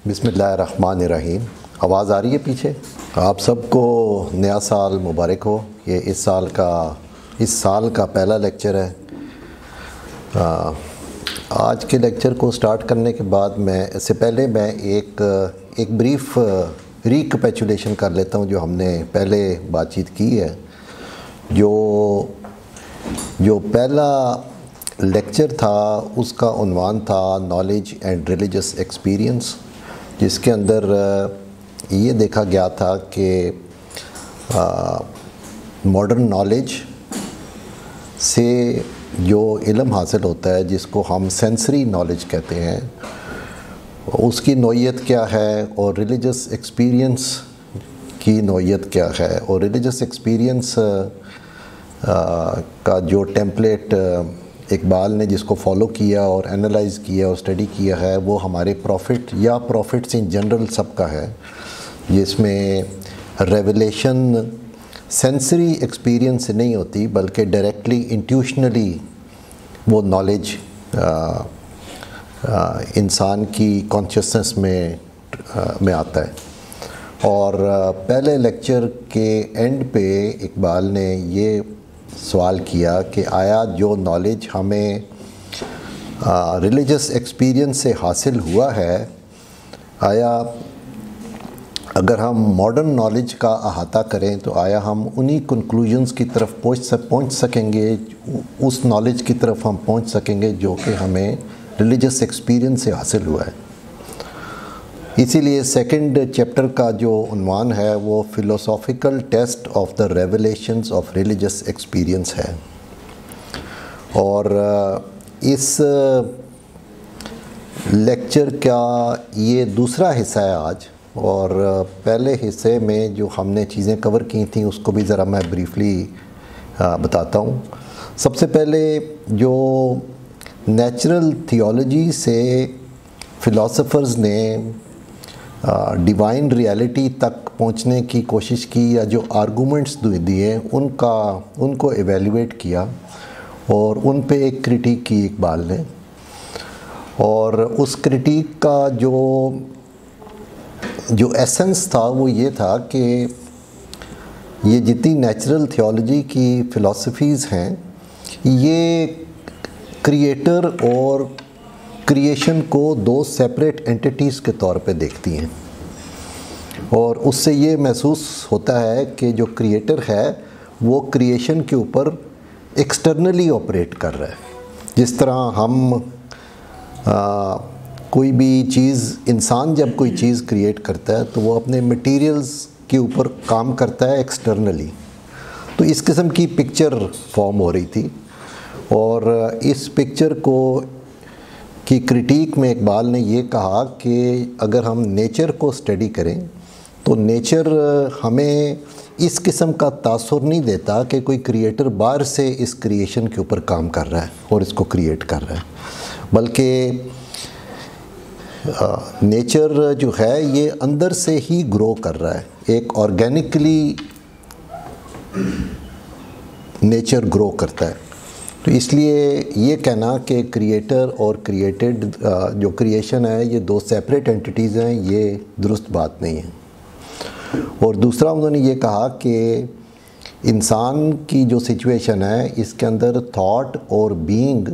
बिस्मिल्लाहिर्रहमानिर्रहीम। आवाज़ आ रही है पीछे? आप सबको नया साल मुबारक हो। ये इस साल का पहला लेक्चर है। आज के लेक्चर को स्टार्ट करने के बाद इससे पहले मैं एक ब्रीफ रिकैपिचुलेशन कर लेता हूँ जो हमने पहले बातचीत की है। जो पहला लेक्चर था उसका उन्वान था नॉलेज एंड रिलीजियस एक्सपीरियंस, जिसके अंदर ये देखा गया था कि मॉडर्न नॉलेज से जो इल्म हासिल होता है, जिसको हम सेंसरी नॉलेज कहते हैं, उसकी नौइयत क्या है और रिलीजियस एक्सपीरियंस की नौइयत क्या है। और रिलीजियस एक्सपीरियंस का जो टेम्पलेट इकबाल ने जिसको फॉलो किया और एनालाइज़ किया और स्टडी किया है, वो हमारे प्रॉफिट्स इन जनरल सबका है, जिसमें रेवलेशन सेंसरी एक्सपीरियंस से नहीं होती बल्कि डायरेक्टली इंट्यूशनली वो नॉलेज इंसान की कॉन्शियसनेस में आता है। और पहले लेक्चर के एंड पे इकबाल ने ये सवाल किया कि आया जो नॉलेज हमें रिलीजियस एक्सपीरियंस से हासिल हुआ है, आया अगर हम मॉडर्न नॉलेज का अहाता करें तो आया हम उन्हीं कंक्लूजन्स की तरफ पहुंच सकेंगे, उस नॉलेज की तरफ हम पहुंच सकेंगे जो कि हमें रिलीजियस एक्सपीरियंस से हासिल हुआ है। इसीलिए सेकंड चैप्टर का जो उन्वान है वो philosophical test of the revelations of religious experience है। और इस लेक्चर का ये दूसरा हिस्सा है आज। और पहले हिस्से में जो हमने चीज़ें कवर की थी उसको भी ज़रा मैं ब्रीफली बताता हूँ। सबसे पहले जो नेचुरल थियोलॉजी से फ़िलासफ़र्स ने डिवाइन रियलिटी तक पहुंचने की कोशिश की, या जो आर्गूमेंट्स दिए उनको एवेल्युएट किया और उन पे एक क्रिटिक की इकबाल ने। और उस क्रिटिक का जो एसेंस था वो ये था कि ये जितनी नेचुरल थियोलॉजी की फ़िलासफ़ीज़ हैं, ये क्रिएटर और क्रिएशन को दो सेपरेट एंटिटीज़ के तौर पे देखती हैं। और उससे ये महसूस होता है कि जो क्रिएटर है वो क्रिएशन के ऊपर एक्सटर्नली ऑपरेट कर रहा है। जिस तरह हम कोई भी चीज़, इंसान जब कोई चीज़ क्रिएट करता है तो वो अपने मटेरियल्स के ऊपर काम करता है एक्सटर्नली। तो इस किस्म की पिक्चर फॉर्म हो रही थी। और इस पिक्चर की क्रिटिक में इकबाल ने ये कहा कि अगर हम नेचर को स्टडी करें तो नेचर हमें इस किस्म का तासुर नहीं देता कि कोई क्रिएटर बाहर से इस क्रिएशन के ऊपर काम कर रहा है और इसको क्रिएट कर रहा है, बल्कि नेचर जो है ये अंदर से ही ग्रो कर रहा है। एक ऑर्गेनिकली नेचर ग्रो करता है। तो इसलिए ये कहना कि क्रिएटर और क्रिएटेड जो क्रिएशन है ये दो सेपरेट एंटिटीज़ हैं, ये दुरुस्त बात नहीं है। और दूसरा उन्होंने ये कहा कि इंसान की जो सिचुएशन है इसके अंदर थॉट और बीइंग,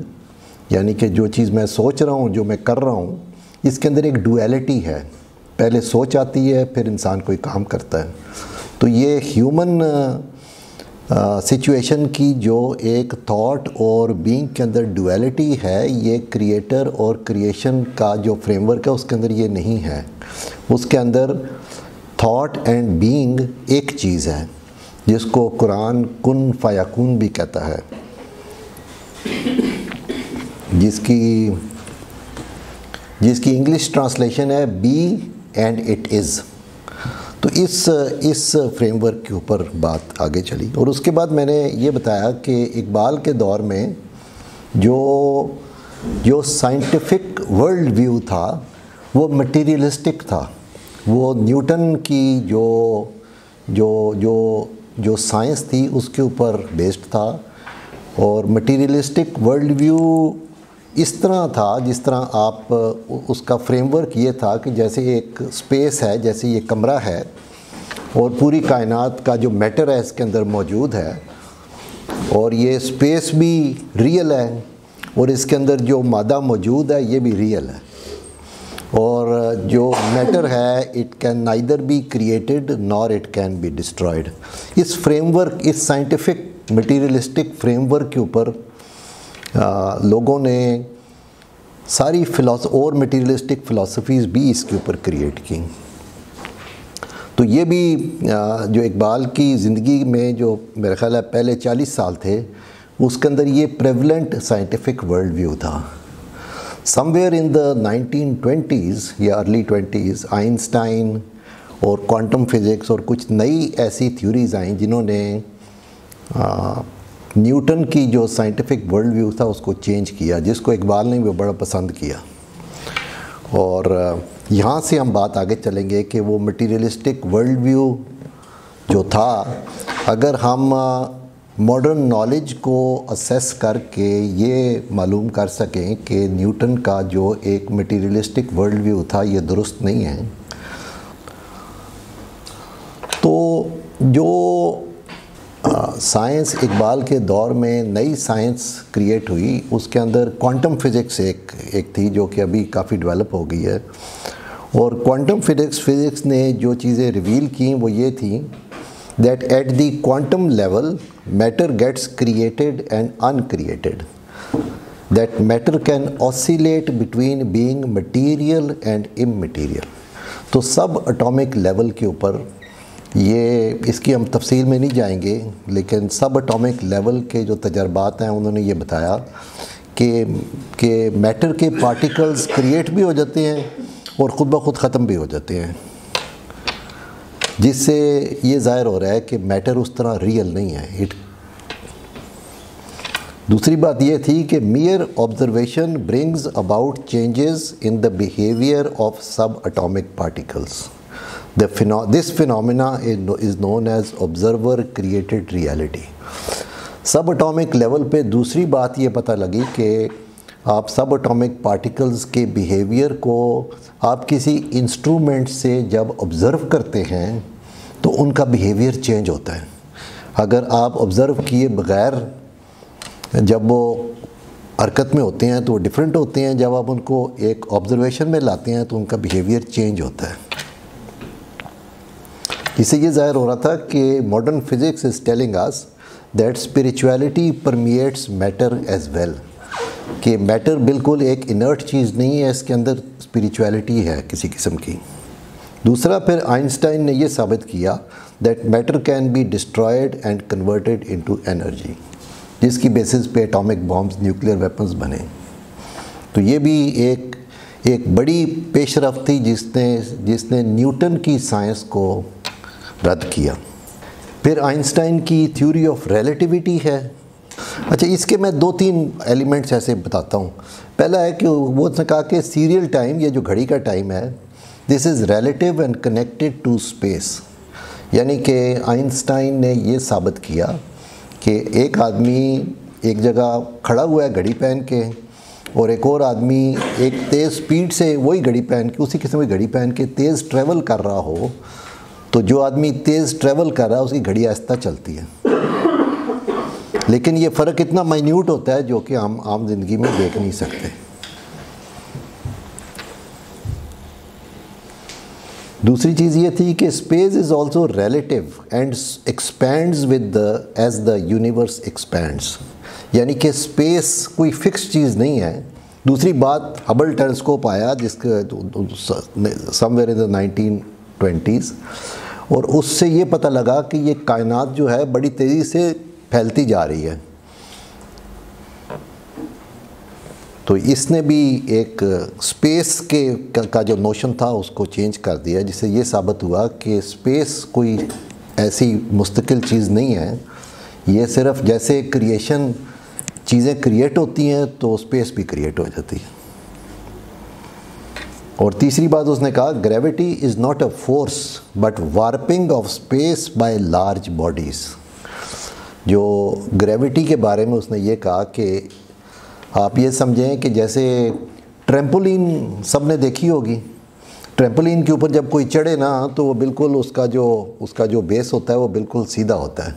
यानी कि जो चीज़ मैं सोच रहा हूँ, जो मैं कर रहा हूँ, इसके अंदर एक डुअलिटी है। पहले सोच आती है, फिर इंसान कोई काम करता है। तो ये ह्यूमन सिचुएशन की जो एक थॉट और बीइंग के अंदर डुअलिटी है, ये क्रिएटर और क्रिएशन का जो फ्रेमवर्क है उसके अंदर ये नहीं है। उसके अंदर थॉट एंड बीइंग एक चीज़ है, जिसको कुरान कुन फयाकुन भी कहता है, जिसकी इंग्लिश ट्रांसलेशन है बी एंड इट इज़। तो इस फ्रेमवर्क के ऊपर बात आगे चली। और उसके बाद मैंने ये बताया कि इकबाल के दौर में जो साइंटिफिक वर्ल्ड व्यू था वो मटेरियलिस्टिक था। वो न्यूटन की जो साइंस थी उसके ऊपर बेस्ड था। और मटेरियलिस्टिक वर्ल्ड व्यू इस तरह था जिस तरह आप उसका फ्रेमवर्क ये था कि जैसे एक स्पेस है, जैसे ये कमरा है और पूरी कायनात का जो मैटर है इसके अंदर मौजूद है, और ये स्पेस भी रियल है और इसके अंदर जो मादा मौजूद है ये भी रियल है, और जो मैटर है it can neither be created nor it can be destroyed. इस फ्रेमवर्क, इस साइंटिफिक मटीरियलिस्टिक फ्रेमवर्क के ऊपर लोगों ने सारी और मटीरियलिस्टिक फ़िलासफ़ीज़ भी इसके ऊपर क्रिएट की। तो ये भी जो इकबाल की ज़िंदगी में जो मेरा ख़्याल है पहले 40 साल थे, उसके अंदर ये प्रेवलेंट साइंटिफिक वर्ल्ड व्यू था। समवेयर इन द 1920s या अर्ली 20s आइंस्टाइन और क्वांटम फिज़िक्स और कुछ नई ऐसी थ्योरीज़ आई जिन्होंने न्यूटन की जो साइंटिफिक वर्ल्ड व्यू था उसको चेंज किया, जिसको इकबाल ने भी बड़ा पसंद किया। और यहाँ से हम बात आगे चलेंगे कि वो मटीरियलिस्टिक वर्ल्ड व्यू जो था, अगर हम मॉडर्न नॉलेज को असेस करके ये मालूम कर सकें कि न्यूटन का जो एक मटीरियलिस्टिक वर्ल्ड व्यू था ये दुरुस्त नहीं है, तो जो साइंस इकबाल के दौर में नई साइंस क्रिएट हुई उसके अंदर क्वांटम फिज़िक्स एक थी जो कि अभी काफ़ी डेवलप हो गई है। और क्वांटम फिज़िक्स ने जो चीज़ें रिवील की वो ये थी that at the quantum level matter gets created and uncreated, that matter can oscillate between being material and immaterial. तो सब एटॉमिक लेवल के ऊपर ये, इसकी हम तफसील में नहीं जाएंगे, लेकिन सब एटॉमिक लेवल के जो तजर्बात हैं उन्होंने ये बताया कि मैटर के पार्टिकल्स क्रिएट भी हो जाते हैं और ख़ुद ब खुद ख़त्म भी हो जाते हैं, जिससे ये ज़ाहिर हो रहा है कि मैटर उस तरह रियल नहीं है। दूसरी बात ये थी कि mere observation brings about changes in the behaviour of subatomic particles. This phenomena is known as observer created reality। Subatomic level पे दूसरी बात ये पता लगी कि आप सब एटॉमिक पार्टिकल्स के बिहेवियर को आप किसी इंस्ट्रूमेंट से जब ऑब्ज़र्व करते हैं तो उनका बिहेवियर चेंज होता है। अगर आप ऑब्ज़र्व किए बग़ैर जब वो हरकत में होते हैं तो वो डिफरेंट होते हैं, जब आप उनको एक ऑब्ज़र्वेशन में लाते हैं तो उनका बिहेवियर चेंज होता है। इससे ये ज़ाहिर हो रहा था कि modern physics is telling us that spirituality permeates matter as well, कि मैटर बिल्कुल एक इनर्ट चीज़ नहीं है, इसके अंदर स्पिरिचुअलिटी है किसी किस्म की। दूसरा, फिर आइंस्टाइन ने ये साबित किया that matter can be destroyed and converted into energy, जिसकी बेसिस पे एटॉमिक बॉम्ब्स, न्यूक्लियर वेपन्स बने। तो ये भी एक बड़ी पेशरफ्त थी जिसने न्यूटन की साइंस को रद्द किया। फिर आइंस्टाइन की थ्योरी ऑफ रिलेटिविटी है। अच्छा, इसके मैं 2-3 एलिमेंट्स ऐसे बताता हूँ। पहला है कि वो उसने कहा कि सीरियल टाइम, ये जो घड़ी का टाइम है, this is relative and connected to space. यानी कि आइंस्टाइन ने ये साबित किया कि एक आदमी एक जगह खड़ा हुआ है घड़ी पहन के, और एक और आदमी एक तेज़ स्पीड से वही घड़ी पहन के, उसी किस्म की घड़ी पहन के तेज़ ट्रैवल कर रहा हो, तो जो आदमी तेज़ ट्रैवल कर रहा है उसकी घड़ी आहिस्ता चलती है। लेकिन ये फ़र्क इतना माइन्यूट होता है जो कि हम आम जिंदगी में देख नहीं सकते। दूसरी चीज़ ये थी कि space is also relative and expands with as the universe expands, यानी कि स्पेस कोई फिक्स चीज़ नहीं है। दूसरी बात, हबल टेलीस्कोप आया जिसके समवेयर इन द 1920s, और उससे ये पता लगा कि ये कायनात जो है बड़ी तेज़ी से फैलती जा रही है। तो इसने भी एक स्पेस का जो नोशन था उसको चेंज कर दिया, जिससे ये साबित हुआ कि स्पेस कोई ऐसी मुस्तकिल चीज़ नहीं है। ये सिर्फ जैसे क्रिएशन, चीज़ें क्रिएट होती हैं तो स्पेस भी क्रिएट हो जाती है। और तीसरी बात उसने कहा, gravity is not a force but warping of space by large bodies. जो ग्रेविटी के बारे में उसने ये कहा कि आप ये समझें कि जैसे ट्रैम्पोलिन सब ने देखी होगी, ट्रैम्पोलिन के ऊपर जब कोई चढ़े ना तो वो बिल्कुल उसका जो बेस होता है वो बिल्कुल सीधा होता है।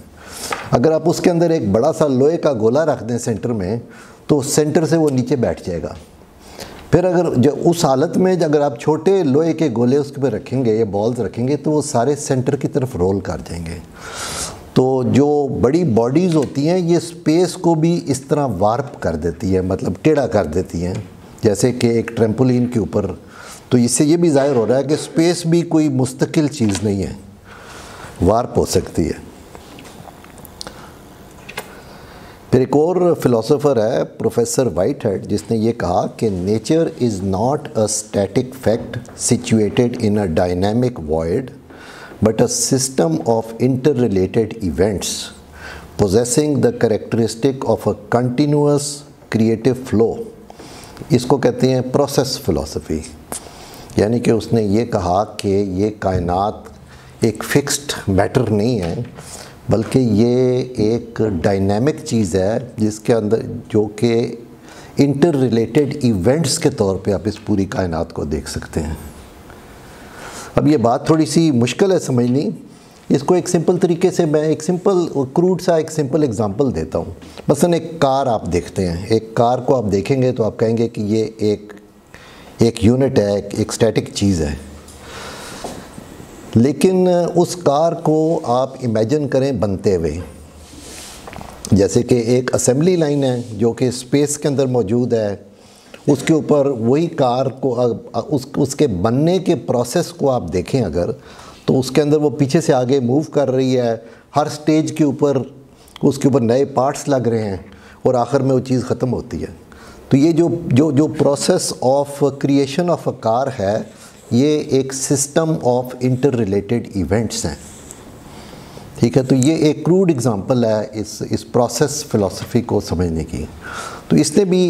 अगर आप उसके अंदर एक बड़ा सा लोहे का गोला रख दें सेंटर में तो सेंटर से वो नीचे बैठ जाएगा। फिर अगर जो उस हालत में अगर आप छोटे लोहे के गोले उसके ऊपर रखेंगे या बॉल्स रखेंगे तो वो सारे सेंटर की तरफ रोल कर जाएंगे। तो जो बड़ी बॉडीज़ होती हैं ये स्पेस को भी इस तरह वार्प कर देती है, मतलब टेढ़ा कर देती हैं, जैसे कि एक ट्रैम्पोलिन के ऊपर। तो इससे ये भी ज़ाहिर हो रहा है कि स्पेस भी कोई मुस्तकिल चीज़ नहीं है, वार्प हो सकती है। फिर एक और फिलोसोफर है प्रोफेसर वाइटहेड, जिसने ये कहा कि nature is not a static fact situated in a dynamic void but a system of interrelated events possessing the characteristic of a continuous creative flow। इसको कहते हैं प्रोसेस फिलॉसफी। यानी कि उसने ये कहा कि ये कायनात एक फिक्स्ड मैटर नहीं है, बल्कि ये एक डायनामिक चीज़ है जिसके अंदर जो कि इंटर रिलेटेड इवेंट्स के तौर पे आप इस पूरी कायनात को देख सकते हैं। अब ये बात थोड़ी सी मुश्किल है समझनी, इसको एक सिंपल तरीके से मैं एक सिंपल क्रूड सा एक सिंपल एग्जांपल देता हूँ। मसलन एक कार आप देखते हैं, एक कार को आप देखेंगे तो आप कहेंगे कि ये एक यूनिट है, एक स्टैटिक चीज़ है। लेकिन उस कार को आप इमेजिन करें बनते हुए, जैसे कि एक असेंबली लाइन है जो कि स्पेस के अंदर मौजूद है, उसके ऊपर वही कार को उसके बनने के प्रोसेस को आप देखें अगर, तो उसके अंदर वो पीछे से आगे मूव कर रही है, हर स्टेज के ऊपर उसके ऊपर नए पार्ट्स लग रहे हैं और आखिर में वो चीज़ ख़त्म होती है। तो ये जो process of creation of a car है, ये एक system of inter related events हैं। ठीक है, तो ये एक क्रूड एग्जांपल है इस प्रोसेस फिलॉसफी को समझने की। तो इसने भी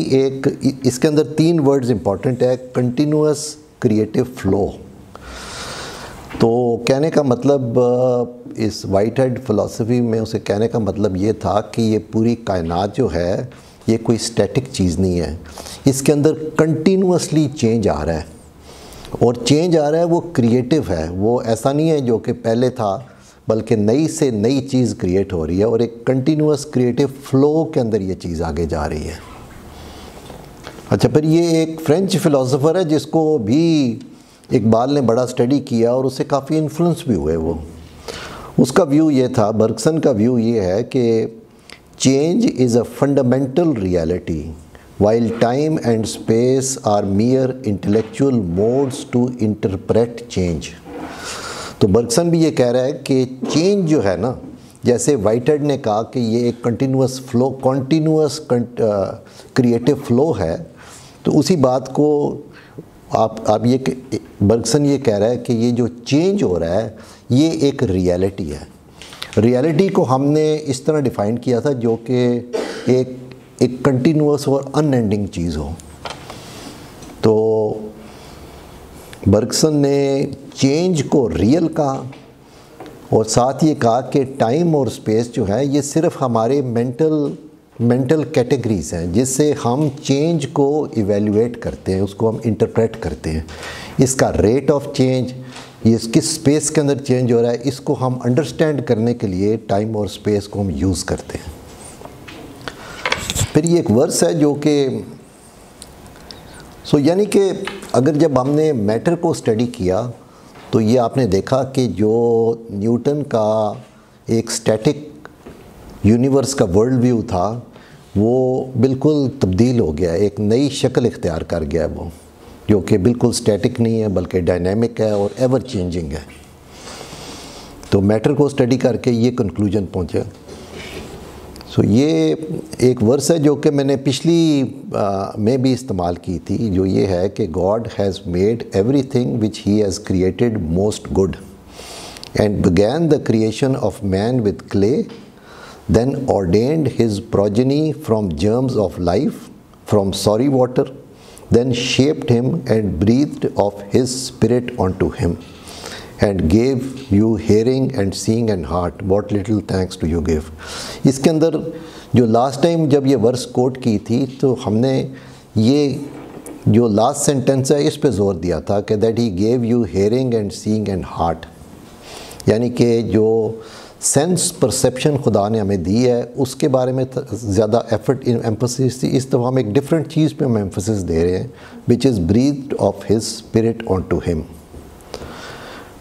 इसके अंदर 3 वर्ड्स इंपॉर्टेंट है, कंटिन्यूअस क्रिएटिव फ्लो। तो कहने का मतलब इस वाइटहेड फिलॉसफी में उसे कहने का मतलब ये था कि ये पूरी कायनात जो है ये कोई स्टैटिक चीज़ नहीं है, इसके अंदर कंटिन्यूअसली चेंज आ रहा है, और चेंज आ रहा है वो क्रिएटिव है, वो ऐसा नहीं है जो कि पहले था, बल्कि नई से नई चीज़ क्रिएट हो रही है और एक कंटिन्यूअस क्रिएटिव फ्लो के अंदर ये चीज़ आगे जा रही है। अच्छा, फिर ये एक फ्रेंच फ़िलासफ़र है जिसको भी इकबाल ने बड़ा स्टडी किया और उससे काफ़ी इन्फ्लुएंस भी हुए वो। उसका व्यू ये था, बर्गसन का व्यू ये है कि change is a fundamental reality while time and space are mere intellectual modes to interpret change. तो बर्गसन भी ये कह रहा है कि चेंज जो है ना, जैसे वाइटहेड ने कहा कि ये एक कंटिन्यूअस क्रिएटिव फ्लो है, तो उसी बात को आप ये बर्गसन ये कह रहा है कि ये जो चेंज हो रहा है ये एक रियलिटी है। रियलिटी को हमने इस तरह डिफ़ाइन किया था जो कि एक कंटिन्यूअस और अनएंडिंग चीज़ हो। तो बर्गसन ने चेंज को रियल कहा और साथ ये कहा कि टाइम और स्पेस जो है ये सिर्फ हमारे मेंटल कैटेगरीज हैं जिससे हम चेंज को इवेल्युएट करते हैं, उसको हम इंटरप्रेट करते हैं। इसका रेट ऑफ चेंज, ये किस स्पेस के अंदर चेंज हो रहा है, इसको हम अंडरस्टैंड करने के लिए टाइम और स्पेस को हम यूज़ करते हैं। फिर ये एक वर्स है जो कि यानी कि अगर जब हमने मैटर को स्टडी किया तो ये आपने देखा कि जो न्यूटन का एक स्टैटिक यूनिवर्स का वर्ल्ड व्यू था वो बिल्कुल तब्दील हो गया, एक नई शक्ल इख्तियार कर गया वो, जो कि बिल्कुल स्टैटिक नहीं है बल्कि डायनामिक है और एवर चेंजिंग है। तो मैटर को स्टडी करके ये कंक्लूजन पहुँचे। सो ये एक वर्स है जो कि मैंने पिछली में भी इस्तेमाल की थी, जो ये है कि God has made everything which he has created most good and began the creation of man with clay, then ordained his progeny from germs of life from sorry water, then shaped him and breathed of his spirit on to him and gave you hearing and seeing and heart, what little thanks do you give। इसके अंदर जो last time जब ये verse quote की थी तो हमने ये जो लास्ट सेंटेंस है इस पे ज़ोर दिया था कि that he gave you hearing and seeing and heart, यानी कि जो सेंस परसेप्शन खुदा ने हमें दी है उसके बारे में ज़्यादा एफर्ट एम्फोसिस थी। इस दफ़ा हम एक डिफरेंट चीज़ पे हम एम्फोसिस दे रहे हैं, which is breathed of his spirit on to him.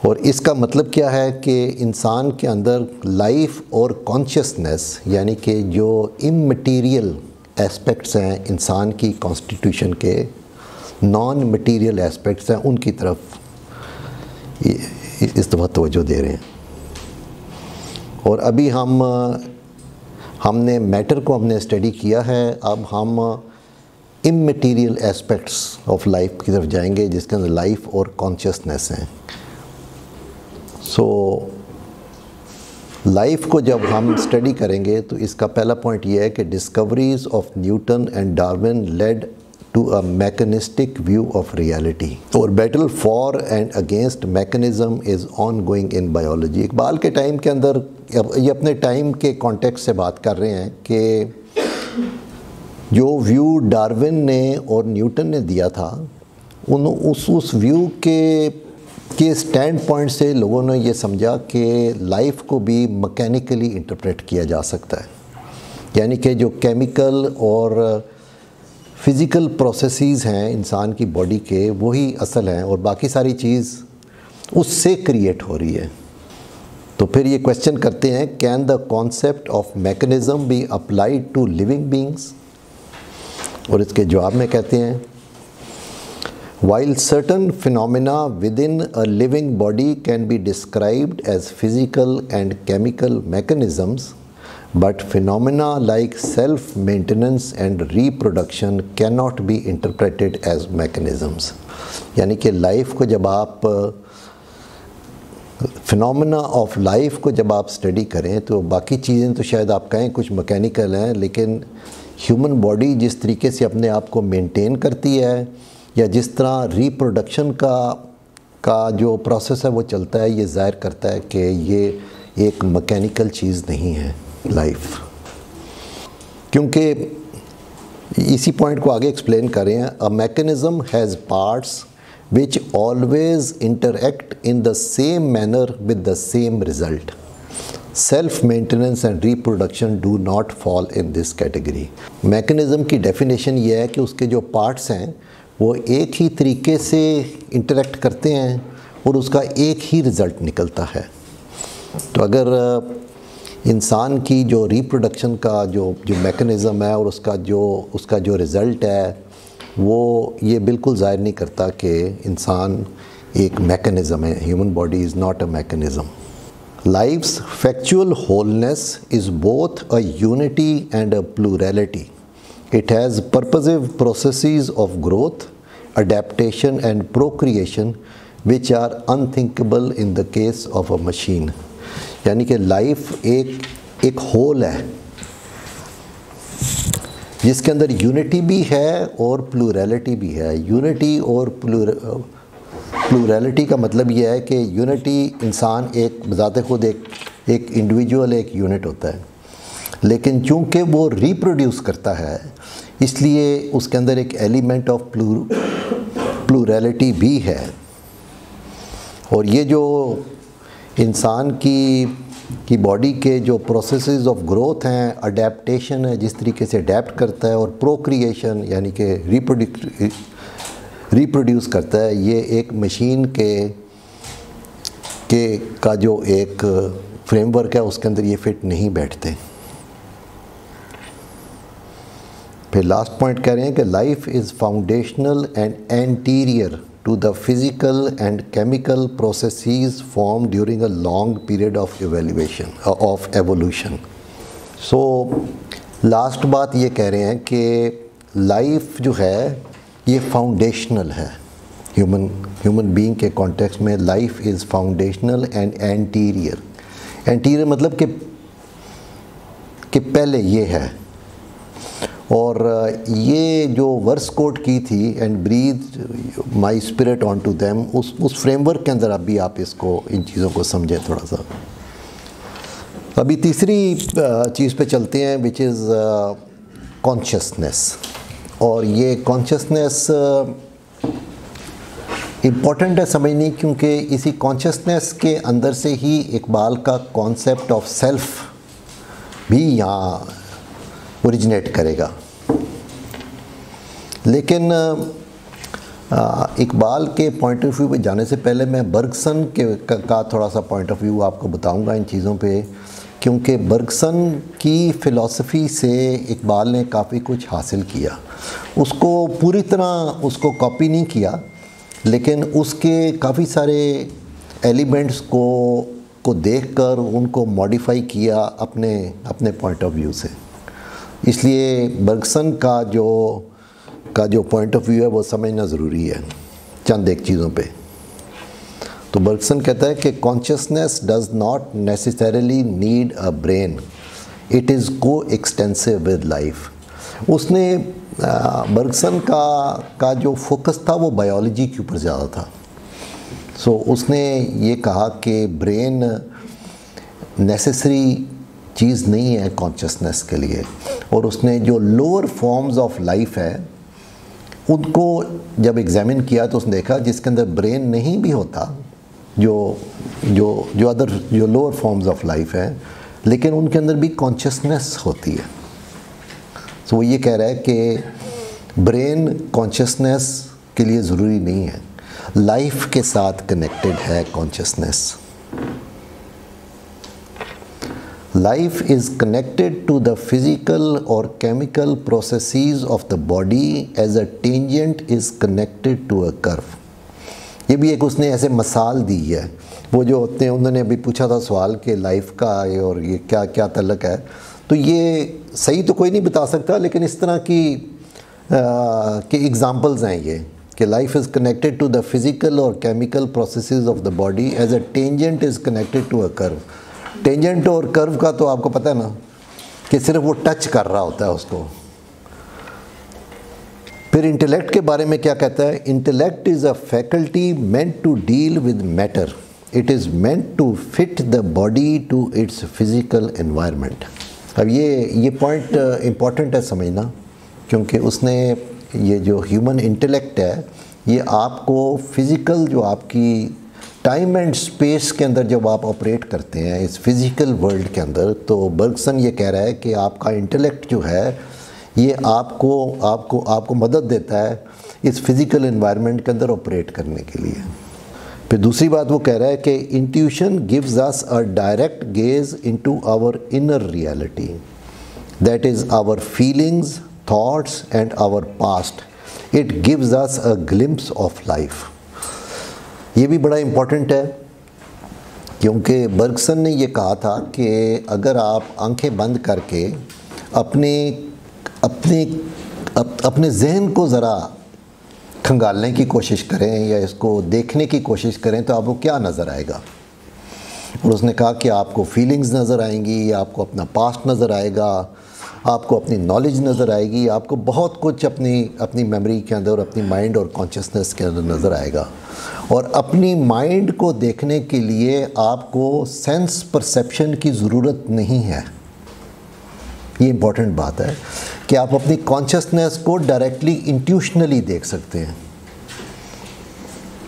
और इसका मतलब क्या है कि इंसान के अंदर लाइफ और कॉन्शियसनेस, यानी कि जो इमटेरियल एस्पेक्ट्स हैं इंसान की कॉन्स्टिट्यूशन के, नॉन मटीरियल एस्पेक्ट्स हैं, उनकी तरफ इस दफ़ा तवज्जो दे रहे हैं। और अभी हमने मैटर को हमने स्टडी किया है, अब हम इमटेरियल एस्पेक्ट्स ऑफ लाइफ की तरफ जाएंगे जिसके अंदर लाइफ और कॉन्शियसनेस हैं। सो लाइफ को जब हम स्टडी करेंगे तो इसका पहला पॉइंट ये है कि discoveries of Newton and Darwin led to a mechanistic view of reality, और battle for and against mechanism is on going in biology. Iqbal के टाइम के अंदर, ये अपने टाइम के कॉन्टेक्स्ट से बात कर रहे हैं कि जो व्यू डार्विन ने और न्यूटन ने दिया था, उस व्यू के स्टैंड पॉइंट से लोगों ने ये समझा कि लाइफ को भी मैकेनिकली इंटरप्रेट किया जा सकता है, यानी कि जो केमिकल और फिज़िकल प्रोसेसेस हैं इंसान की बॉडी के, वही असल हैं और बाकी सारी चीज़ उससे क्रिएट हो रही है। तो फिर ये क्वेश्चन करते हैं, can the concept of mechanism be applied to living beings? और इसके जवाब में कहते हैं, while certain phenomena within a living body can be described as physical and chemical mechanisms, but phenomena like self-maintenance and reproduction cannot be interpreted as mechanisms। यानी कि life को जब आप फिनोमेना ऑफ लाइफ को जब आप स्टडी करें तो बाकी चीज़ें तो शायद आप कहें कुछ मैकेनिकल हैं, लेकिन ह्यूमन बॉडी जिस तरीके से अपने आप को मेंटेन करती है या जिस तरह रिप्रोडक्शन का जो प्रोसेस है वो चलता है, ये ज़ाहिर करता है कि ये एक मैकेनिकल चीज़ नहीं है लाइफ। क्योंकि इसी पॉइंट को आगे एक्सप्लेन कर रहे हैं, a mechanism has parts which always interact in the same manner with the same result. Self-maintenance and reproduction do not fall in this category. Mechanism की डेफिनेशन ये है कि उसके जो पार्ट्स हैं वो एक ही तरीके से इंटरेक्ट करते हैं और उसका एक ही रिज़ल्ट निकलता है। तो अगर इंसान की जो रिप्रोडक्शन का जो मैकेनिज़्म है और उसका जो रिज़ल्ट है वो ये बिल्कुल ज़ाहिर नहीं करता कि इंसान एक मैकेनिज़्म है। Human body is not a mechanism. Life's factual wholeness is both a unity and a plurality. It has purposive processes of growth, adaptation and procreation which are unthinkable in the case of a machine। यानी कि life एक whole है जिसके अंदर unity भी है और plurality भी है। यूनिटी और प्लूरैलिटी का मतलब यह है कि यूनिटी इंसान एक बज़ाते खुद एक इंडिविजुअल एक यूनिट होता है, लेकिन चूँकि वो रिप्रोड्यूस करता है इसलिए उसके अंदर एक एलिमेंट ऑफ प्लूरैलिटी भी है। और ये जो इंसान की बॉडी के जो प्रोसेसेस ऑफ ग्रोथ हैं, अडेप्टेशन है जिस तरीके से अडेप्ट करता है, और प्रोक्रिएशन यानी कि रिप्रोड्यूस करता है, ये एक मशीन का जो एक फ्रेमवर्क है उसके अंदर ये फिट नहीं बैठते। फिर लास्ट पॉइंट कह रहे हैं कि life is foundational and anterior to the physical and chemical processes form during a long period of evolution. So last बात ये कह रहे हैं कि लाइफ जो है ये फाउंडेशनल है। ह्यूमन बीइंग के कॉन्टेक्स्ट में life is foundational and anterior. Anterior मतलब कि पहले ये है। और ये जो वर्स कोट की थी, and breathe my spirit on to them, उस फ्रेमवर्क के अंदर अभी आप इन चीज़ों को समझें थोड़ा सा अभी तीसरी चीज़ पे चलते हैं, विच इज़ कॉन्शियसनेस। और ये कॉन्शियसनेस इम्पॉर्टेंट है समझनी, क्योंकि इसी कॉन्शियसनेस के अंदर से ही इकबाल का कॉन्सेप्ट ऑफ सेल्फ भी यहाँ ओरिजिनेट करेगा। लेकिन इकबाल के पॉइंट ऑफ व्यू पे जाने से पहले मैं बर्गसन का थोड़ा सा पॉइंट ऑफ व्यू आपको बताऊंगा इन चीज़ों पे, क्योंकि बर्गसन की फ़िलॉसफी से इकबाल ने काफ़ी कुछ हासिल किया। उसको पूरी तरह उसको कॉपी नहीं किया, लेकिन उसके काफ़ी सारे एलिमेंट्स को देखकर उनको मॉडिफाई किया अपने पॉइंट ऑफ व्यू से। इसलिए बर्गसन का जो पॉइंट ऑफ व्यू है वो समझना ज़रूरी है चंद एक चीज़ों पे। तो बर्गसन कहता है कि consciousness does not necessarily need a brain, it is को एक्सटेंसिव विद लाइफ। उसने बर्गसन का जो फोकस था वो बायोलॉजी के ऊपर ज़्यादा था। सो उसने ये कहा कि ब्रेन नेसेसरी चीज़ नहीं है कॉन्शियसनेस के लिए, और उसने जो लोअर फॉर्म्स ऑफ लाइफ है उनको जब एग्ज़ामिन किया तो उसने देखा जिसके अंदर ब्रेन नहीं भी होता, जो लोअर फॉर्म्स ऑफ लाइफ है, लेकिन उनके अंदर भी कॉन्शियसनेस होती है। तो वो ये कह रहा है कि ब्रेन कॉन्शियसनेस के लिए ज़रूरी नहीं है, लाइफ के साथ कनेक्टेड है consciousness. Life is connected to the physical और chemical processes of the body as a tangent is connected to a curve. ये भी एक उसने ऐसे मिसाल दी है। वो जो होते हैं, उन्होंने अभी पूछा था सवाल कि लाइफ का और ये क्या क्या तल्लक है, तो ये सही तो कोई नहीं बता सकता, लेकिन इस तरह की एग्जांपल्स हैं ये कि life is connected to the physical और chemical processes of the body as a tangent is connected to a curve. Tangent और कर्व का तो आपको पता है ना कि सिर्फ वो टच कर रहा होता है उसको। फिर इंटेलेक्ट के बारे में क्या कहता है? Intellect is a faculty meant to deal with matter, it is meant to fit the body to its physical environment. अब ये पॉइंट इम्पॉर्टेंट है समझना, क्योंकि उसने ये जो ह्यूमन इंटेलेक्ट है ये आपको फ़िज़िकल जो आपकी टाइम एंड स्पेस के अंदर जब आप ऑपरेट करते हैं इस फिज़िकल वर्ल्ड के अंदर, तो बर्गसन ये कह रहा है कि आपका इंटेलेक्ट जो है ये आपको मदद देता है इस फिज़िकल एनवायरनमेंट के अंदर ऑपरेट करने के लिए। फिर दूसरी बात वो कह रहा है कि intuition gives us a direct gaze into our inner reality, that is our feelings, thoughts and our past. It gives us a glimpse of life. ये भी बड़ा इम्पॉर्टेंट है, क्योंकि बर्गसन ने ये कहा था कि अगर आप आंखें बंद करके अपने जहन को ज़रा खंगालने की कोशिश करें या इसको देखने की कोशिश करें तो आपको क्या नज़र आएगा। और उसने कहा कि आपको फीलिंग्स नज़र आएंगी, आपको अपना पास्ट नज़र आएगा, आपको अपनी नॉलेज नज़र आएगी, आपको बहुत कुछ अपनी मेमोरी के अंदर, अपनी माइंड और कॉन्शियसनेस के अंदर नज़र आएगा। और अपनी माइंड को देखने के लिए आपको सेंस परसेप्शन की ज़रूरत नहीं है। ये इम्पॉर्टेंट बात है कि आप अपनी कॉन्शियसनेस को डायरेक्टली इंट्यूशनली देख सकते हैं।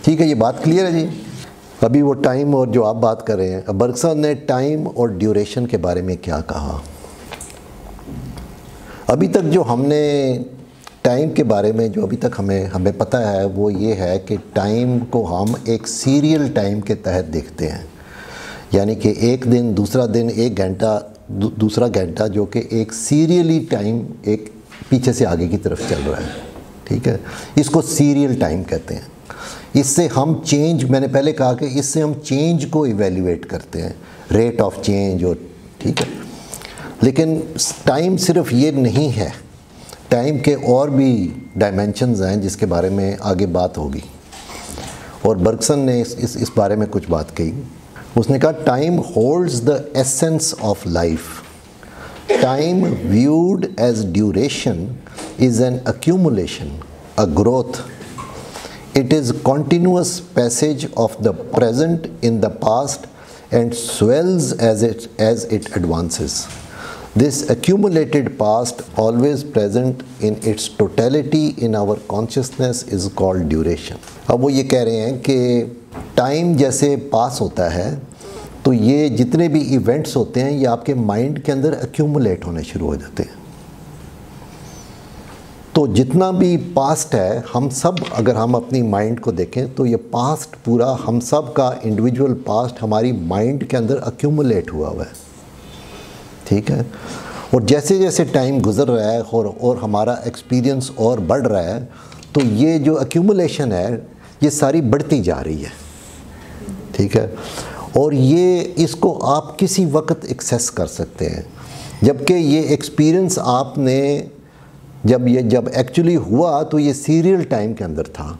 ठीक है, ये बात क्लियर है जी। अभी वो टाइम और जो आप बात कर रहे हैं, बर्गसन ने टाइम और ड्यूरेशन के बारे में क्या कहा। अभी तक जो हमने टाइम के बारे में जो अभी तक हमें पता है वो ये है कि टाइम को हम एक सीरियल टाइम के तहत देखते हैं, यानी कि एक दिन, दूसरा दिन, एक घंटा, दूसरा घंटा, जो कि एक सीरियली टाइम एक पीछे से आगे की तरफ चल रहा है। ठीक है, इसको सीरियल टाइम कहते हैं। इससे हम चेंज, मैंने पहले कहा कि इससे हम चेंज को इवेल्युएट करते हैं, रेट ऑफ चेंज। और ठीक है, लेकिन टाइम सिर्फ ये नहीं है, टाइम के और भी डायमेंशंस हैं जिसके बारे में आगे बात होगी। और बर्गसन ने इस बारे में कुछ बात कही। उसने कहा time holds the essence of life. Time viewed as duration is an accumulation, a growth. It is continuous passage of the present in the past and swells as it advances. This accumulated past, always present in its totality in our consciousness, is called duration. अब वो ये कह रहे हैं कि time जैसे पास होता है तो ये जितने भी इवेंट्स होते हैं ये आपके माइंड के अंदर एक्यूमुलेट होने शुरू हो जाते हैं। तो जितना भी पास्ट है, हम सब अगर हम अपनी माइंड को देखें तो ये पास्ट पूरा हम सब का इंडिविजुअल पास्ट हमारी माइंड के अंदर एक्यूमुलेट हुआ है, ठीक है। और जैसे जैसे टाइम गुजर रहा है और हमारा एक्सपीरियंस और बढ़ रहा है तो ये जो एक्यूमुलेशन है ये सारी बढ़ती जा रही है, ठीक है। और ये इसको आप किसी वक्त एक्सेस कर सकते हैं, जबकि ये एक्सपीरियंस आपने जब एक्चुअली हुआ तो ये सीरियल टाइम के अंदर था,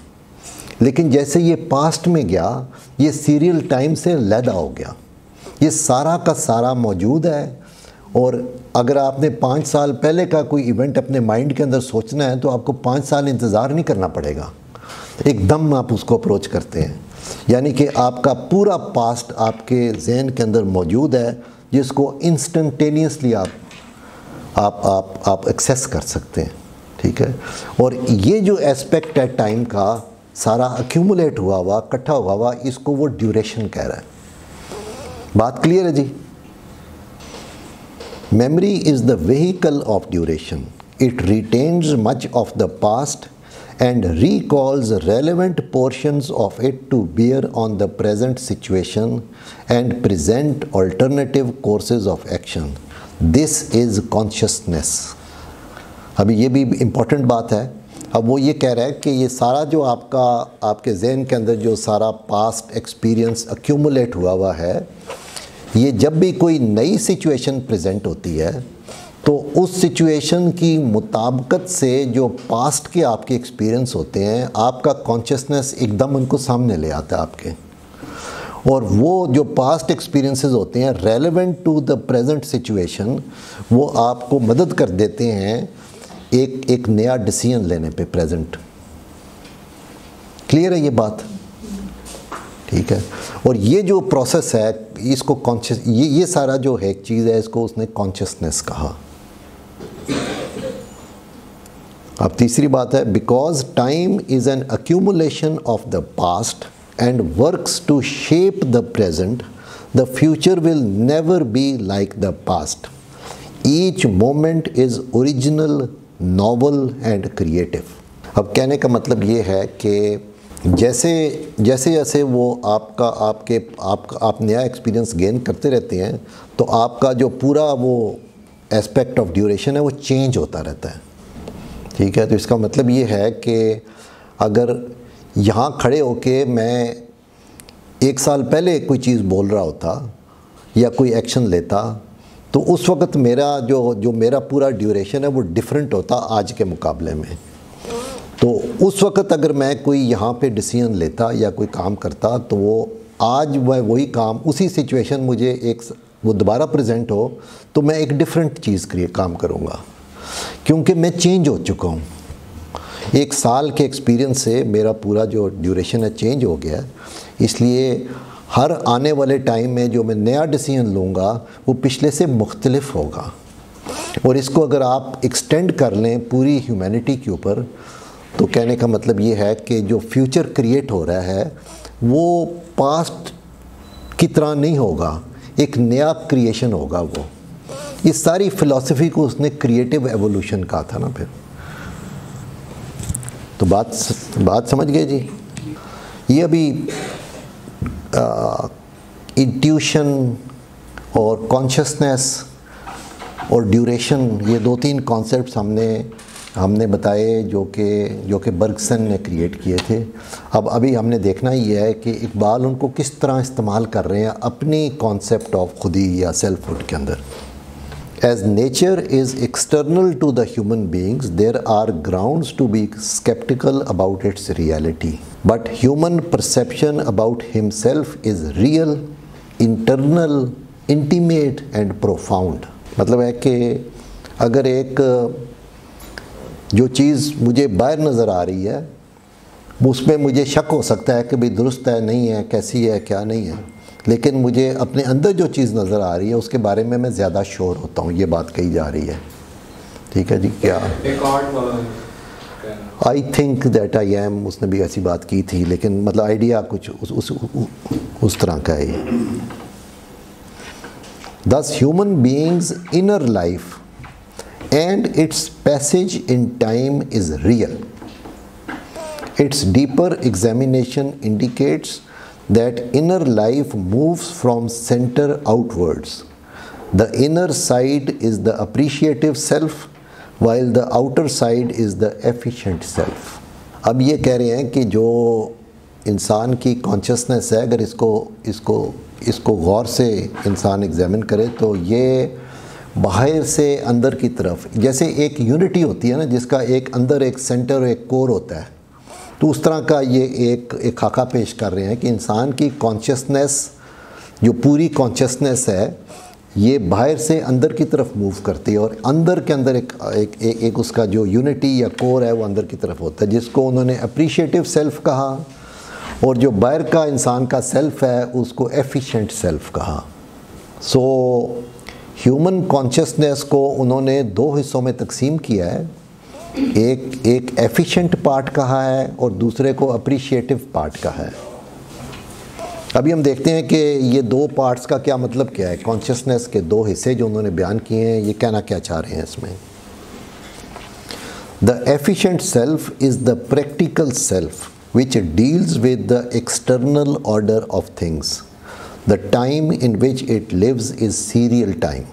लेकिन जैसे ये पास्ट में गया ये सीरियल टाइम से लैदा हो गया। ये सारा का सारा मौजूद है। और अगर आपने 5 साल पहले का कोई इवेंट अपने माइंड के अंदर सोचना है तो आपको 5 साल इंतज़ार नहीं करना पड़ेगा, एकदम आप उसको अप्रोच करते हैं। यानी कि आपका पूरा पास्ट आपके जहन के अंदर मौजूद है, जिसको इंस्टेंटेनियसली आप एक्सेस कर सकते हैं, ठीक है। और ये जो एस्पेक्ट है टाइम का सारा एक्यूमुलेट हुआ हुआ, इकट्ठा हुआ, इसको वो ड्यूरेशन कह रहा है। बात क्लियर है जी? Memory is the vehicle of duration. It retains much of the past and recalls relevant portions of it to bear on the present situation and present alternative courses of action. This is consciousness. अभी ये भी important बात है। अब वो ये कह रहा है कि ये सारा जो आपके जहन के अंदर जो सारा पास्ट एक्सपीरियंस एक्यूमुलेट हुआ है, ये जब भी कोई नई सिचुएशन प्रेजेंट होती है तो उस सिचुएशन की मुताबिकत से जो पास्ट के आपके एक्सपीरियंस होते हैं, आपका कॉन्शियसनेस एकदम उनको सामने ले आता है आपके। और वो जो पास्ट एक्सपीरियंसेस होते हैं relevant to the present situation, वो आपको मदद कर देते हैं एक नया डिसीजन लेने पे प्रेजेंट। क्लियर है ये बात? ठीक है। और ये जो प्रोसेस है इसको कॉन्शियस, ये सारा जो है एक चीज़ है, इसको उसने कॉन्शियसनेस कहा। अब तीसरी बात है, because time is an accumulation of the past and works to shape the present, the future will never be like the past. Each moment is original, novel and creative. अब कहने का मतलब ये है कि जैसे जैसे वो आप नया एक्सपीरियंस गेन करते रहते हैं तो आपका जो पूरा वो एस्पेक्ट ऑफ ड्यूरेशन है वो चेंज होता रहता है, ठीक है। तो इसका मतलब ये है कि अगर यहाँ खड़े होके मैं 1 साल पहले कोई चीज़ बोल रहा होता या कोई एक्शन लेता तो उस वक्त मेरा जो मेरा पूरा ड्यूरेशन है वो डिफरेंट होता आज के मुकाबले में। तो उस वक्त अगर मैं कोई यहाँ पे डिसीजन लेता या कोई काम करता तो वो आज वही काम उसी सिचुएशन मुझे वो दोबारा प्रेजेंट हो तो मैं एक डिफरेंट चीज़ काम करूँगा, क्योंकि मैं चेंज हो चुका हूँ। 1 साल के एक्सपीरियंस से मेरा पूरा जो ड्यूरेशन है चेंज हो गया है। इसलिए हर आने वाले टाइम में जो मैं नया डिसीजन लूँगा वो पिछले से मुख्तलिफ होगा। और इसको अगर आप एक्सटेंड कर लें पूरी ह्यूमैनिटी के ऊपर तो कहने का मतलब ये है कि जो फ्यूचर क्रिएट हो रहा है वो पास्ट की तरह नहीं होगा, एक नया क्रिएशन होगा। वो इस सारी फ़िलॉसफी को उसने क्रिएटिव एवोल्यूशन कहा था ना। फिर तो बात समझ गए जी? ये अभी इंट्यूशन और कॉन्शियसनेस और ड्यूरेशन, ये 2-3 कॉन्सेप्ट्स हमने बताए जो कि बर्गसन ने क्रिएट किए थे। अब अभी हमने देखना ही है कि इकबाल उनको किस तरह इस्तेमाल कर रहे हैं अपनी कॉन्सेप्ट ऑफ खुदी या सेल्फहुड के अंदर। As nature is external to the human beings there are grounds to be sceptical about its reality, but human perception about himself is real, internal, intimate and profound. मतलब है कि अगर एक जो चीज़ मुझे बाहर नज़र आ रही है उसमें मुझे शक हो सकता है कि भाई दुरुस्त है, नहीं है, कैसी है, क्या नहीं है, लेकिन मुझे अपने अंदर जो चीज़ नज़र आ रही है उसके बारे में मैं ज़्यादा श्योर होता हूँ, ये बात कही जा रही है। ठीक है जी। क्या I think that I am, उसने भी ऐसी बात की थी, लेकिन मतलब आइडिया कुछ उस तरह का है। Thus human beings' inner life and its passage in time is real. Its deeper examination indicates that inner life moves from center outwards. The inner side is the appreciative self, while the outer side is the efficient self. अब ये कह रहे हैं कि जो इंसान की consciousness है, अगर इसको गौर से इंसान एग्जामिन करे तो ये बाहर से अंदर की तरफ, जैसे एक यूनिटी होती है ना, जिसका एक अंदर एक सेंटर और एक कोर होता है, तो उस तरह का ये एक खाका पेश कर रहे हैं कि इंसान की कॉन्शियसनेस, जो पूरी कॉन्शियसनेस है, ये बाहर से अंदर की तरफ मूव करती है, और अंदर के अंदर एक उसका जो यूनिटी या कोर है वो अंदर की तरफ होता है, जिसको उन्होंने अप्रिशिएटिव सेल्फ कहा, और जो बाहर का इंसान का सेल्फ है उसको एफिशिएंट सेल्फ कहा। सो ह्यूमन कॉन्शियसनेस को उन्होंने दो हिस्सों में तकसीम किया है, एक एफिशिएंट पार्ट कहा है और दूसरे को अप्रिशिएटिव पार्ट कहा है। अभी हम देखते हैं कि ये दो पार्ट्स का क्या मतलब क्या है, कॉन्शियसनेस के दो हिस्से जो उन्होंने बयान किए हैं, ये कहना क्या चाह रहे हैं इसमें। The efficient self is the practical self which deals with the external order of things. The time in which it lives is serial time.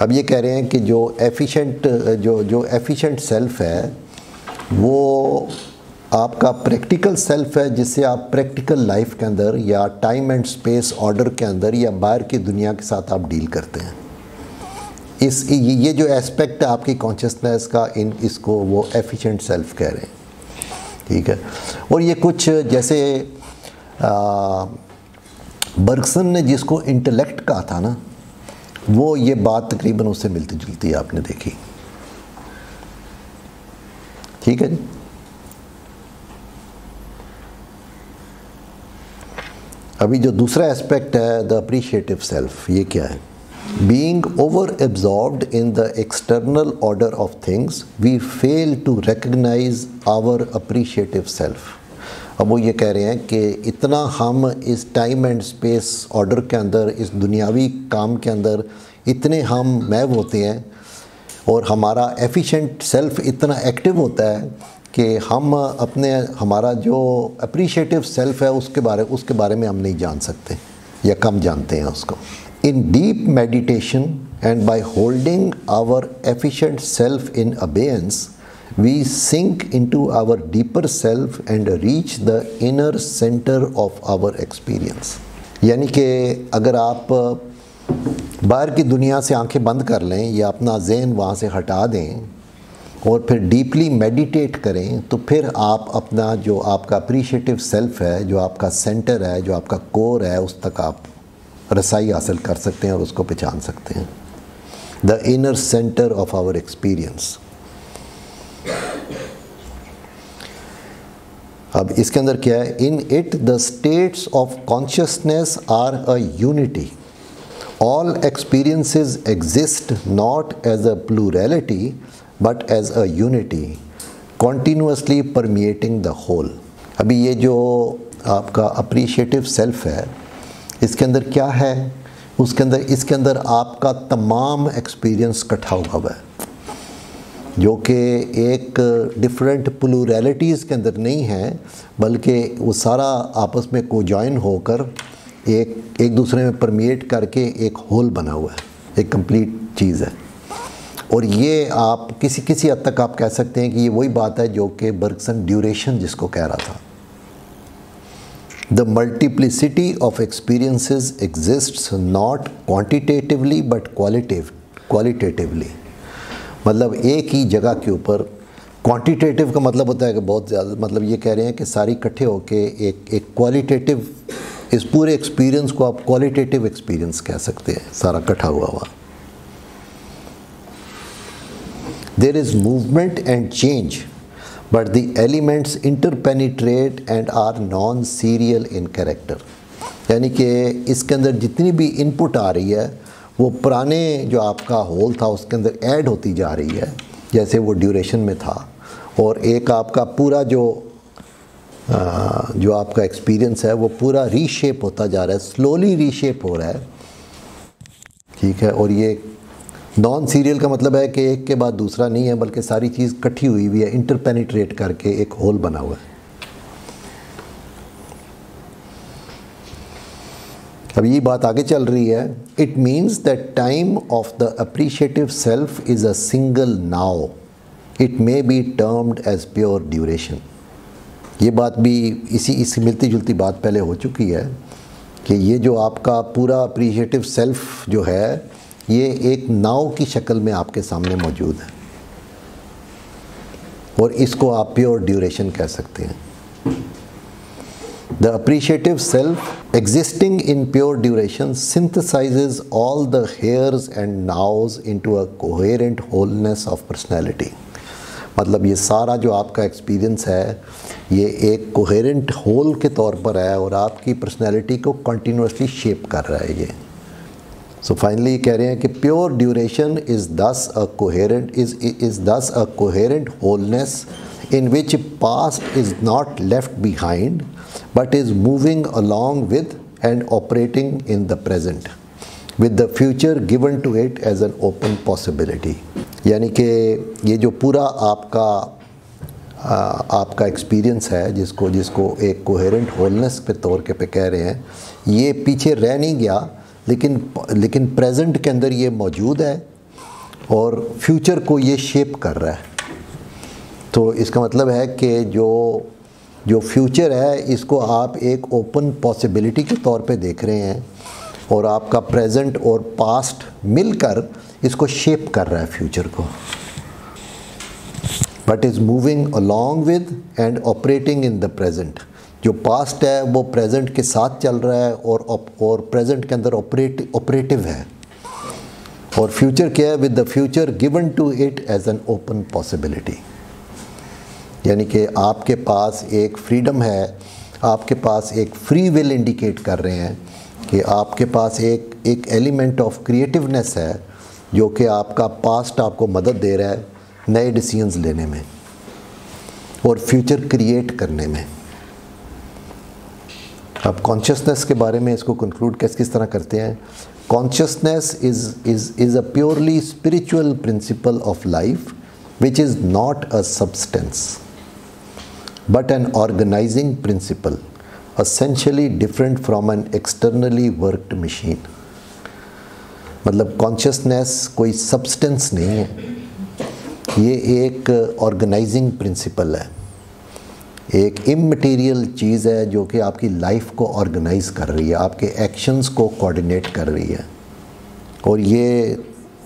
अब ये कह रहे हैं कि जो एफिशिएंट सेल्फ है वो आपका प्रैक्टिकल सेल्फ है, जिससे आप प्रैक्टिकल लाइफ के अंदर या टाइम एंड स्पेस ऑर्डर के अंदर या बाहर की दुनिया के साथ आप डील करते हैं। ये जो एस्पेक्ट है आपकी कॉन्शियसनेस का, इसको वो एफिशिएंट सेल्फ कह रहे हैं। ठीक है। और ये कुछ जैसे बर्गसन ने जिसको इंटेलेक्ट कहा था ना, वो ये बात तकरीबन उससे मिलती जुलती है, आपने देखी। ठीक है जी। अभी जो दूसरा एस्पेक्ट है द अप्रिशिएटिव सेल्फ, ये क्या है। Being over-absorbed in the external order of things, we fail to recognize our appreciative self. अब वो ये कह रहे हैं कि इतना हम इस टाइम एंड स्पेस ऑर्डर के अंदर, इस दुनियावी काम के अंदर इतने हम मैव होते हैं, और हमारा एफिशिएंट सेल्फ इतना एक्टिव होता है कि हम हमारा जो अप्रिशिएटिव सेल्फ है उसके बारे में हम नहीं जान सकते या कम जानते हैं उसको। In deep meditation and by holding our efficient self in abeyance, we sink into our deeper self and reach the inner center of our experience. यानी कि अगर आप बाहर की दुनिया से आंखें बंद कर लें या अपना ज़हन वहाँ से हटा दें और फिर डीपली मेडिटेट करें, तो फिर आप अपना जो आपका अप्रिशिएटिव सेल्फ है, जो आपका सेंटर है, जो आपका कोर है, उस तक आप रसाई हासिल कर सकते हैं और उसको पहचान सकते हैं। The inner centre of our experience. अब इसके अंदर क्या है, in it the states of consciousness are a unity. All experiences exist not as a plurality but as a unity continuously permeating the whole. अभी ये जो आपका अप्रिशिएटिव सेल्फ है, इसके अंदर क्या है, इसके अंदर आपका तमाम एक्सपीरियंस इकट्ठा हुआ है, जो कि एक डिफरेंट प्लूरैलिटीज़ के अंदर नहीं है, बल्कि वो सारा आपस में कोजॉइन होकर एक दूसरे में परमिएट करके एक होल बना हुआ है, एक कंप्लीट चीज़ है। और ये आप किसी हद तक आप कह सकते हैं कि ये वही बात है जो कि बर्गसन ड्यूरेशन जिसको कह रहा था। The multiplicity of experiences exists not quantitatively but qualitatively. मतलब एक ही जगह के ऊपर, क्वांटिटेटिव का मतलब होता है कि बहुत ज़्यादा, मतलब ये कह रहे हैं कि सारी इकट्ठे होके एक क्वालिटेटिव, इस पूरे एक्सपीरियंस को आप क्वालिटेटिव एक्सपीरियंस कह सकते हैं, सारा इकट्ठा हुआ। There is movement and change, but the elements interpenetrate and are non-serial in character. यानी कि इसके अंदर जितनी भी इनपुट आ रही है वो पुराने जो आपका होल था उसके अंदर ऐड होती जा रही है, जैसे वो ड्यूरेशन में था, और एक आपका पूरा जो आपका एक्सपीरियंस है वो पूरा रीशेप होता जा रहा है, स्लोली रीशेप हो रहा है, ठीक है। और ये नॉन सीरियल का मतलब है कि एक के बाद दूसरा नहीं है, बल्कि सारी चीज़ इकट्ठी हुई हुई है, इंटरपेनिट्रेट करके एक होल बना हुआ है। अब ये बात आगे चल रही है, it means that time of the appreciative self is a single now, it may be termed as pure duration. ये बात भी इसी मिलती जुलती बात पहले हो चुकी है कि ये जो आपका पूरा अप्रिशिएटिव सेल्फ जो है ये एक नाव की शक्ल में आपके सामने मौजूद है, और इसको आप प्योर ड्यूरेशन कह सकते हैं। The appreciative self existing in pure duration synthesizes all the heres and nows into a coherent wholeness of personality। मतलब ये सारा जो आपका एक्सपीरियंस है ये एक कोहेरेंट होल के तौर पर है और आपकी पर्सनैलिटी को कंटिन्यूसली शेप कर रहा है ये। सो फाइनली कह रहे हैं कि pure duration is this a coherent wholeness in which past is not left behind but is moving along with and operating in the present with the future given to it as an open possibility। यानी कि ये जो पूरा आपका experience है जिसको एक coherent wholeness पे तौर पे कह रहे हैं, ये पीछे रह नहीं गया, लेकिन प्रेजेंट के अंदर ये मौजूद है और फ्यूचर को ये शेप कर रहा है। तो इसका मतलब है कि जो फ्यूचर है इसको आप एक ओपन पॉसिबिलिटी के तौर पे देख रहे हैं और आपका प्रेजेंट और पास्ट मिलकर इसको शेप कर रहा है फ्यूचर को। But is moving along with and operating in the present. जो पास्ट है वो प्रेजेंट के साथ चल रहा है और प्रेजेंट के अंदर ऑपरेटिव है, और फ्यूचर क्या है, with the future given to it as an open possibility. यानी कि आपके पास एक फ्रीडम है, आपके पास एक फ्री विल इंडिकेट कर रहे हैं कि आपके पास एक एलिमेंट ऑफ क्रिएटिवनेस है जो कि आपका पास्ट आपको मदद दे रहा है नए डिसीजंस लेने में और फ्यूचर क्रिएट करने में। अब कॉन्शियसनेस के बारे में इसको कंक्लूड किस तरह करते हैं। Consciousness is a purely spiritual principle of life which is not a substance but an organizing principle essentially different from an externally worked machine। मतलब कॉन्शियसनेस कोई सब्सटेंस नहीं है, ये एक ऑर्गेनाइजिंग प्रिंसिपल है, एक इममटेरियल चीज़ है जो कि आपकी लाइफ को ऑर्गेनाइज कर रही है, आपके एक्शंस को कोऑर्डिनेट कर रही है। और ये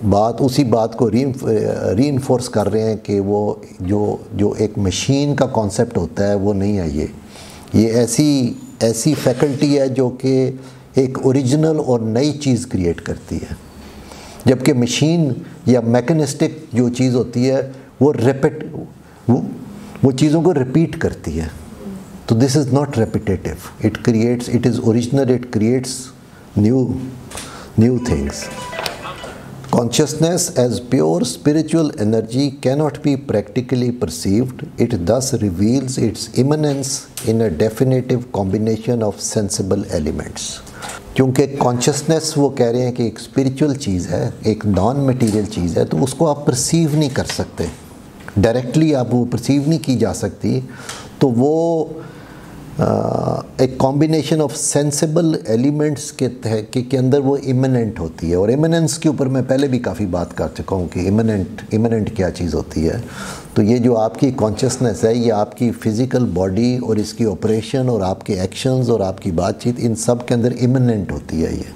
बात उसी बात को रीइंफोर्स कर रहे हैं कि वो जो एक मशीन का कॉन्सेप्ट होता है वो नहीं है, ये ऐसी फैकल्टी है जो कि एक ओरिजिनल और नई चीज़ क्रिएट करती है, जबकि मशीन या मैकेनिस्टिक जो चीज़ होती है वो चीज़ों को रिपीट करती है। तो this is not repetitive, it is original, it creates new things. Consciousness as pure spiritual energy cannot be practically perceived. It thus reveals its immanence in a definitive combination of sensible elements। क्योंकि consciousness वो कह रहे हैं कि एक spiritual चीज़ है, एक non material चीज़ है, तो उसको आप perceive नहीं कर सकते, डायरेक्टली आप वो perceive नहीं की जा सकती। तो वो एक कॉम्बिनेशन ऑफ सेंसिबल एलिमेंट्स के अंदर वो इमिनेंट होती है। और इमिनेंस के ऊपर मैं पहले भी काफ़ी बात कर चुका हूँ कि इमिनेंट क्या चीज़ होती है। तो ये जो आपकी कॉन्शियसनेस है ये आपकी फ़िज़िकल बॉडी और इसकी ऑपरेशन और आपके एक्शंस और आपकी बातचीत इन सब के अंदर इमिनेंट होती है ये।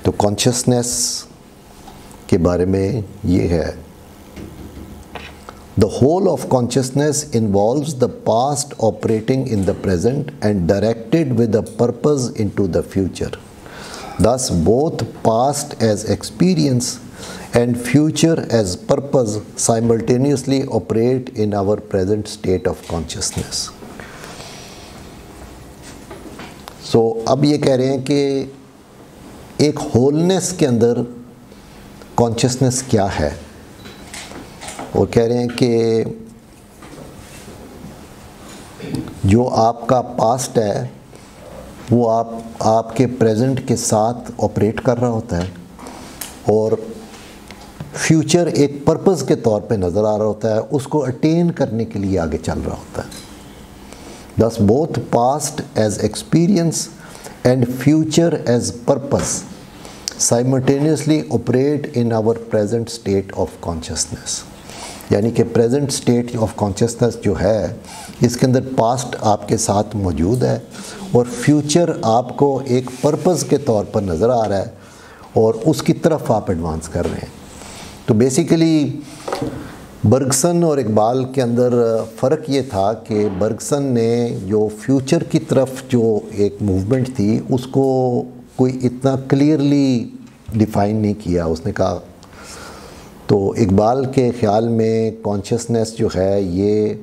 तो कॉन्शियसनेस के बारे में ये है। The whole of consciousness involves the past operating in the present and directed with a purpose into the future. Thus, both past as experience and future as purpose simultaneously operate in our present state of consciousness। सो अब ये कह रहे हैं कि एक wholeness के अंदर consciousness क्या है, और कह रहे हैं कि जो आपका पास्ट है वो आपके प्रेजेंट के साथ ऑपरेट कर रहा होता है, और फ्यूचर एक पर्पस के तौर पे नज़र आ रहा होता है, उसको अटेन करने के लिए आगे चल रहा होता है। Thus both past as experience and future as purpose simultaneously operate in our present state of consciousness। यानी कि प्रेजेंट स्टेट ऑफ कॉन्शियसनेस जो है, इसके अंदर पास्ट आपके साथ मौजूद है और फ्यूचर आपको एक पर्पस के तौर पर नज़र आ रहा है और उसकी तरफ आप एडवांस कर रहे हैं। तो बेसिकली बर्गसन और इकबाल के अंदर फ़र्क ये था कि बर्गसन ने जो फ्यूचर की तरफ जो एक मूवमेंट थी उसको कोई इतना क्लियरली डिफ़ाइन नहीं किया। उसने कहा, तो इकबाल के ख़्याल में कॉन्शियसनेस जो है ये,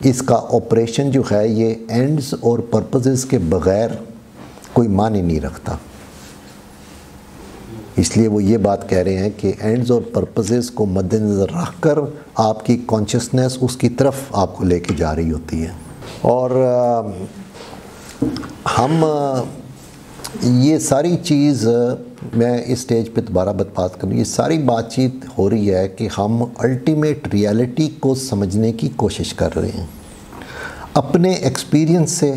इसका ऑपरेशन जो है ये एंड्स और पर्पसेस के बग़ैर कोई मानी नहीं रखता। इसलिए वो ये बात कह रहे हैं कि एंड्स और पर्पसेस को मद्देनज़र रख कर आपकी कॉन्शियसनेस उसकी तरफ आपको लेके जा रही होती है। और हम ये सारी चीज़, मैं इस स्टेज पे दोबारा बात करूँ, ये सारी बातचीत हो रही है कि हम अल्टीमेट रियलिटी को समझने की कोशिश कर रहे हैं अपने एक्सपीरियंस से,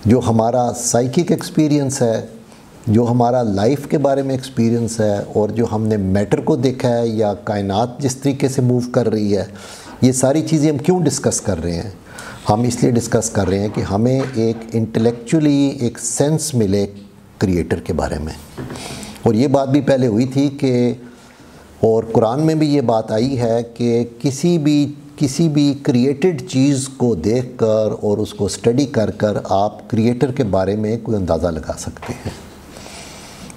जो हमारा साइकिक एक्सपीरियंस है, जो हमारा लाइफ के बारे में एक्सपीरियंस है, और जो हमने मैटर को देखा है या कायनात जिस तरीके से मूव कर रही है। ये सारी चीज़ें हम क्यों डिस्कस कर रहे हैं? हम इसलिए डिस्कस कर रहे हैं कि हमें एक इंटेलेक्चुअली एक सेंस मिले क्रिएटर के बारे में। और ये बात भी पहले हुई थी कि, और कुरान में भी ये बात आई है कि किसी भी क्रिएटेड चीज़ को देखकर और उसको स्टडी कर कर आप क्रिएटर के बारे में कोई अंदाज़ा लगा सकते हैं।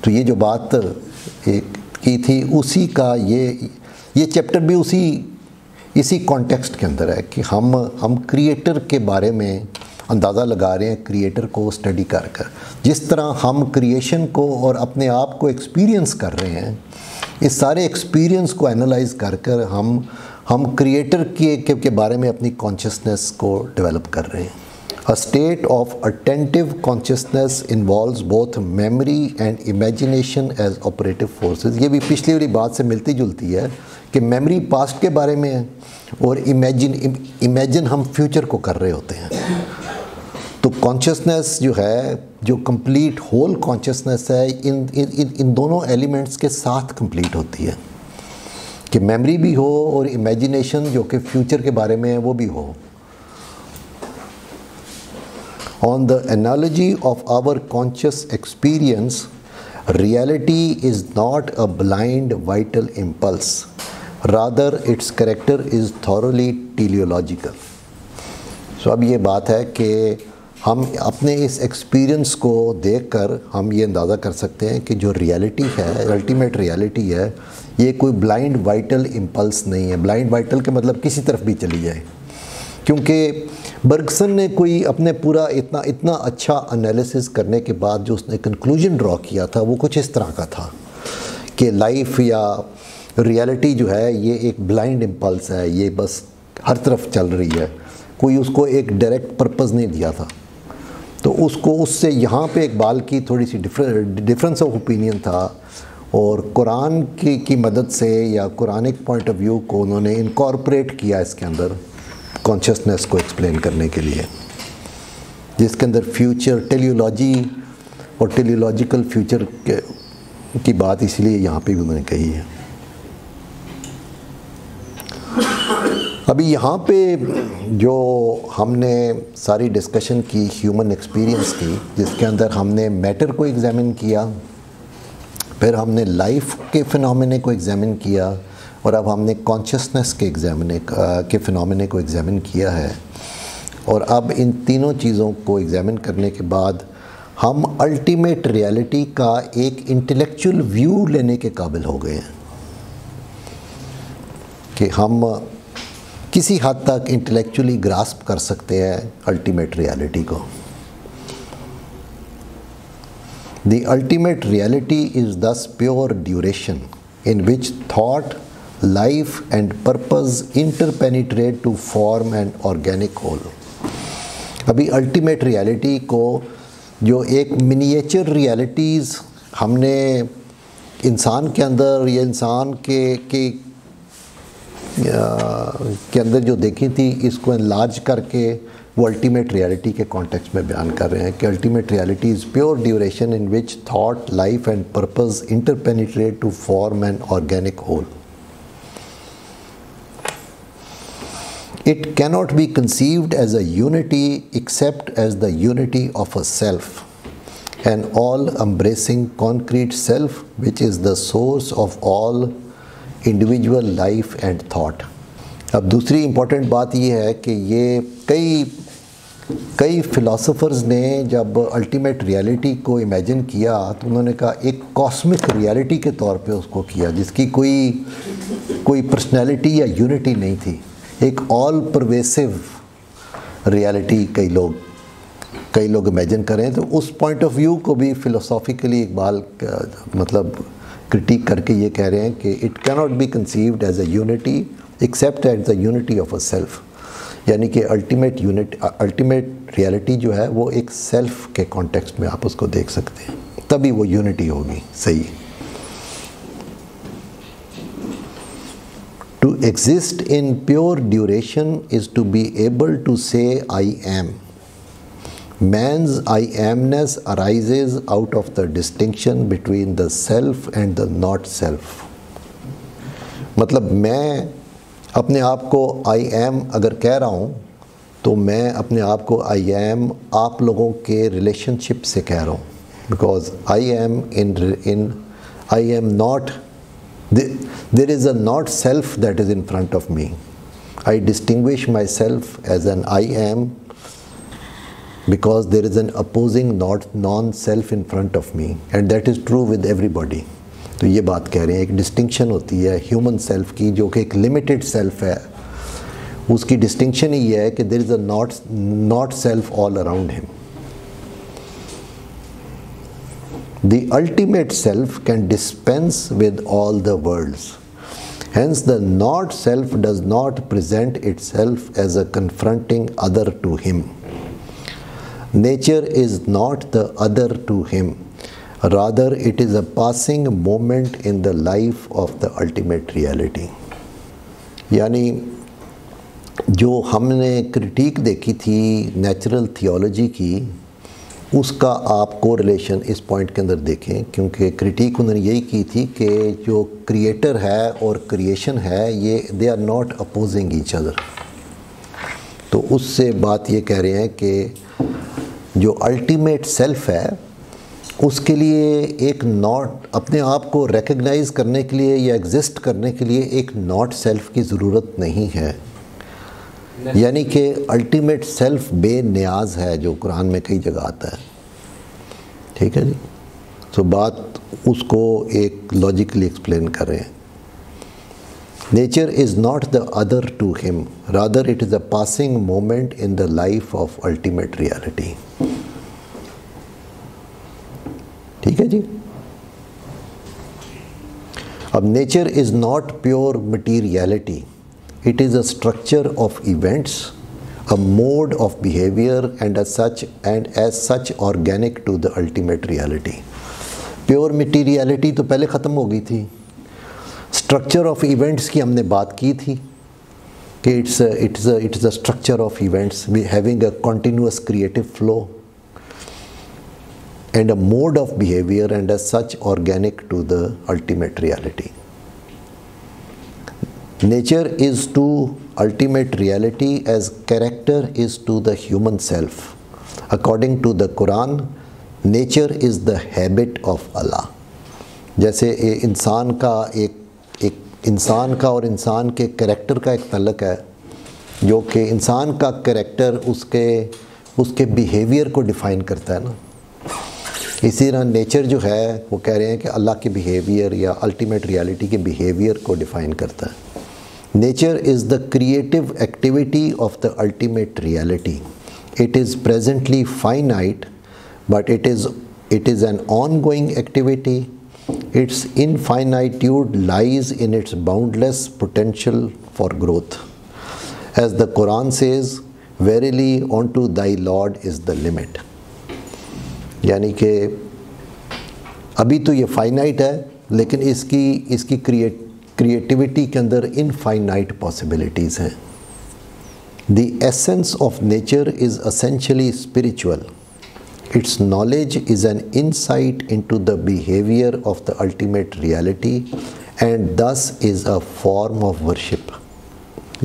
तो ये जो बात एक की थी, उसी का ये चैप्टर भी इसी कॉन्टेक्स्ट के अंदर है कि हम क्रिएटर के बारे में अंदाज़ा लगा रहे हैं क्रिएटर को स्टडी कर कर। जिस तरह हम क्रिएशन को और अपने आप को एक्सपीरियंस कर रहे हैं, इस सारे एक्सपीरियंस को एनालाइज कर कर हम क्रिएटर के बारे में अपनी कॉन्शियसनेस को डेवलप कर रहे हैं। A state of attentive consciousness involves both memory and imagination as operative forces। ये भी पिछली वाली बात से मिलती जुलती है कि मेमोरी पास्ट के बारे में है और इमेजिन हम फ्यूचर को कर रहे होते हैं। तो कॉन्शियसनेस जो है, जो कंप्लीट होल कॉन्शियसनेस है, इन दोनों एलिमेंट्स के साथ कंप्लीट होती है कि मेमोरी भी हो और इमेजिनेशन जो कि फ्यूचर के बारे में है वो भी हो। On the analogy of our conscious experience, reality is not a blind vital impulse. Rather, its character is thoroughly teleological. So अब ये बात है कि हम अपने इस एक्सपीरियंस को देखकर हम ये अंदाज़ा कर सकते हैं कि जो रियलिटी है, अल्टीमेट रियलिटी है, ये कोई ब्लाइंड वाइटल इम्पल्स नहीं है। ब्लाइंड वाइटल के मतलब किसी तरफ भी चली जाए, क्योंकि बर्गसन ने कोई अपने पूरा इतना अच्छा एनालिसिस करने के बाद जो उसने कंक्लूजन ड्रॉ किया था वो कुछ इस तरह का था कि लाइफ या रियलिटी जो है ये एक ब्लाइंड इम्पल्स है, ये बस हर तरफ चल रही है, कोई उसको एक डायरेक्ट पर्पस नहीं दिया था। तो उससे यहाँ पे इकबाल की थोड़ी सी डिफरेंस ऑफ ओपिनियन था, और कुरान की मदद से या कुरानिक पॉइंट ऑफ व्यू को उन्होंने इनकॉर्पोरेट किया इसके अंदर कॉन्शियसनेस को एक्सप्लेन करने के लिए, जिसके अंदर फ्यूचर टेलियोलॉजी और टेलियोलॉजिकल फ्यूचर की बात इसलिए यहाँ पे भी उन्होंने कही है। अभी यहाँ पे जो हमने सारी डिस्कशन की ह्यूमन एक्सपीरियंस की, जिसके अंदर हमने मैटर को एग्जामिन किया, फिर हमने लाइफ के फिनोमेने को एग्जामिन किया, और अब हमने कॉन्शियसनेस के फिनोमेने को एग्जामिन किया है। और अब इन तीनों चीज़ों को एग्जामिन करने के बाद हम अल्टीमेट रियलिटी का एक इंटेलेक्चुअल व्यू लेने के काबिल हो गए हैं कि हम किसी हद तक इंटेलेक्चुअली ग्रास्प कर सकते हैं अल्टीमेट रियलिटी को। The ultimate reality is thus pure duration, in which thought, life and purpose interpenetrate to form an organic whole. अभी अल्टीमेट रियलिटी को जो एक मिनिएचर रियलिटीज़ हमने इंसान के अंदर या इंसान के अंदर जो देखी थी, इसको एनलार्ज करके वो अल्टीमेट रियलिटी के कॉन्टेक्स्ट में बयान कर रहे हैं कि ultimate reality is pure duration in which thought, life and purpose interpenetrate to form an organic whole. It cannot be conceived as a unity except as the unity of a self, an all-embracing concrete self which is the source of all individual life and thought. अब दूसरी important बात ये है कि ये कई philosophers ने जब अल्टीमेट रियलिटी को इमेजिन किया तो उन्होंने कहा एक कॉस्मिक रियलिटी के तौर पे उसको किया, जिसकी कोई पर्सनैलिटी या यूनिटी नहीं थी. एक ऑल परवेसिव रियलिटी कई लोग इमेजिन करें, तो उस पॉइंट ऑफ व्यू को भी फिलोसॉफिकली इकबाल मतलब क्रिटिक करके ये कह रहे हैं कि it cannot be conceived as a unity except as the unity of a self. यानी कि अल्टीमेट रियलिटी जो है वो एक सेल्फ के कॉन्टेक्स्ट में आप उसको देख सकते हैं, तभी वो यूनिटी होगी. सही. To exist in pure duration is to be able to say I am. Man's I amness arises out of the distinction between the self and the not self. मतलब मैं अपने आप को I am अगर कह रहा हूँ तो मैं अपने आप को I am आप लोगों के रिलेशनशिप से कह रहा हूँ, because I am not. There is a not self that is in front of me. I distinguish myself as an I am because there is an opposing non-self in front of me, and that is true with everybody. तो ये बात कह रहे हैं, एक distinction होती है human self की जो कि एक लिमिटेड सेल्फ है, उसकी डिस्टिंक्शन ही है कि there is a not self all around him. The ultimate self can dispense with all the worlds. Hence the not self does not present itself as a confronting other to him. Nature is not the other to him. Rather it is a passing moment in the life of the ultimate reality. यानी जो हमने critic देखी थी natural theology की, उसका आप correlation इस point के अंदर देखें, क्योंकि क्रिटिक उन्होंने यही की थी कि जो क्रिएटर है और क्रिएशन है ये they are not opposing each other. तो उससे बात ये कह रहे हैं कि जो अल्टीमेट सेल्फ है उसके लिए एक नॉट अपने आप को रिकग्नाइज करने के लिए या एग्जिस्ट करने के लिए एक नॉट सेल्फ की ज़रूरत नहीं है. यानी कि अल्टीमेट सेल्फ बेनियाज है, जो कुरान में कई जगह आता है. ठीक है जी. तो बात उसको एक लॉजिकली एक्सप्लेन कर रहे हैं. Nature is not the other to him, rather it is a passing moment in the life of ultimate reality. ठीक है जी. अब nature is not pure materiality. It is a structure of events, a mode of behavior and as such organic to the ultimate reality. Pure materiality तो पहले ख़त्म हो गई थी. Structure of events की हमने बात की थी कि it is a structure of events having a continuous creative flow and a mode of behavior and as such organic to the ultimate reality. Nature is to ultimate reality as character is to the human self. According to the Quran, nature is the habit of Allah. जैसे इंसान का और इंसान के character का एक तल्लक है, जो कि इंसान का कैरेक्टर उसके बिहेवियर को डिफ़ाइन करता है ना. इसी तरह नेचर जो है वो कह रहे हैं कि अल्लाह के बिहेवियर या अल्टीमेट रियलिटी के बिहेवियर को डिफ़ाइन करता है. Nature is the creative activity of the ultimate reality. It is presently finite, but it is it is an ongoing activity. Its infinitude lies in its boundless potential for growth. As the Quran says, verily unto thy Lord is the limit. यानी कि अभी तो ये finite है, लेकिन इसकी creativity के अंदर इनफाइनाइट पॉसिबिलिटीज़ हैं. The essence of nature is essentially spiritual. Its knowledge is an insight into the behavior of the ultimate reality and thus is a form of worship.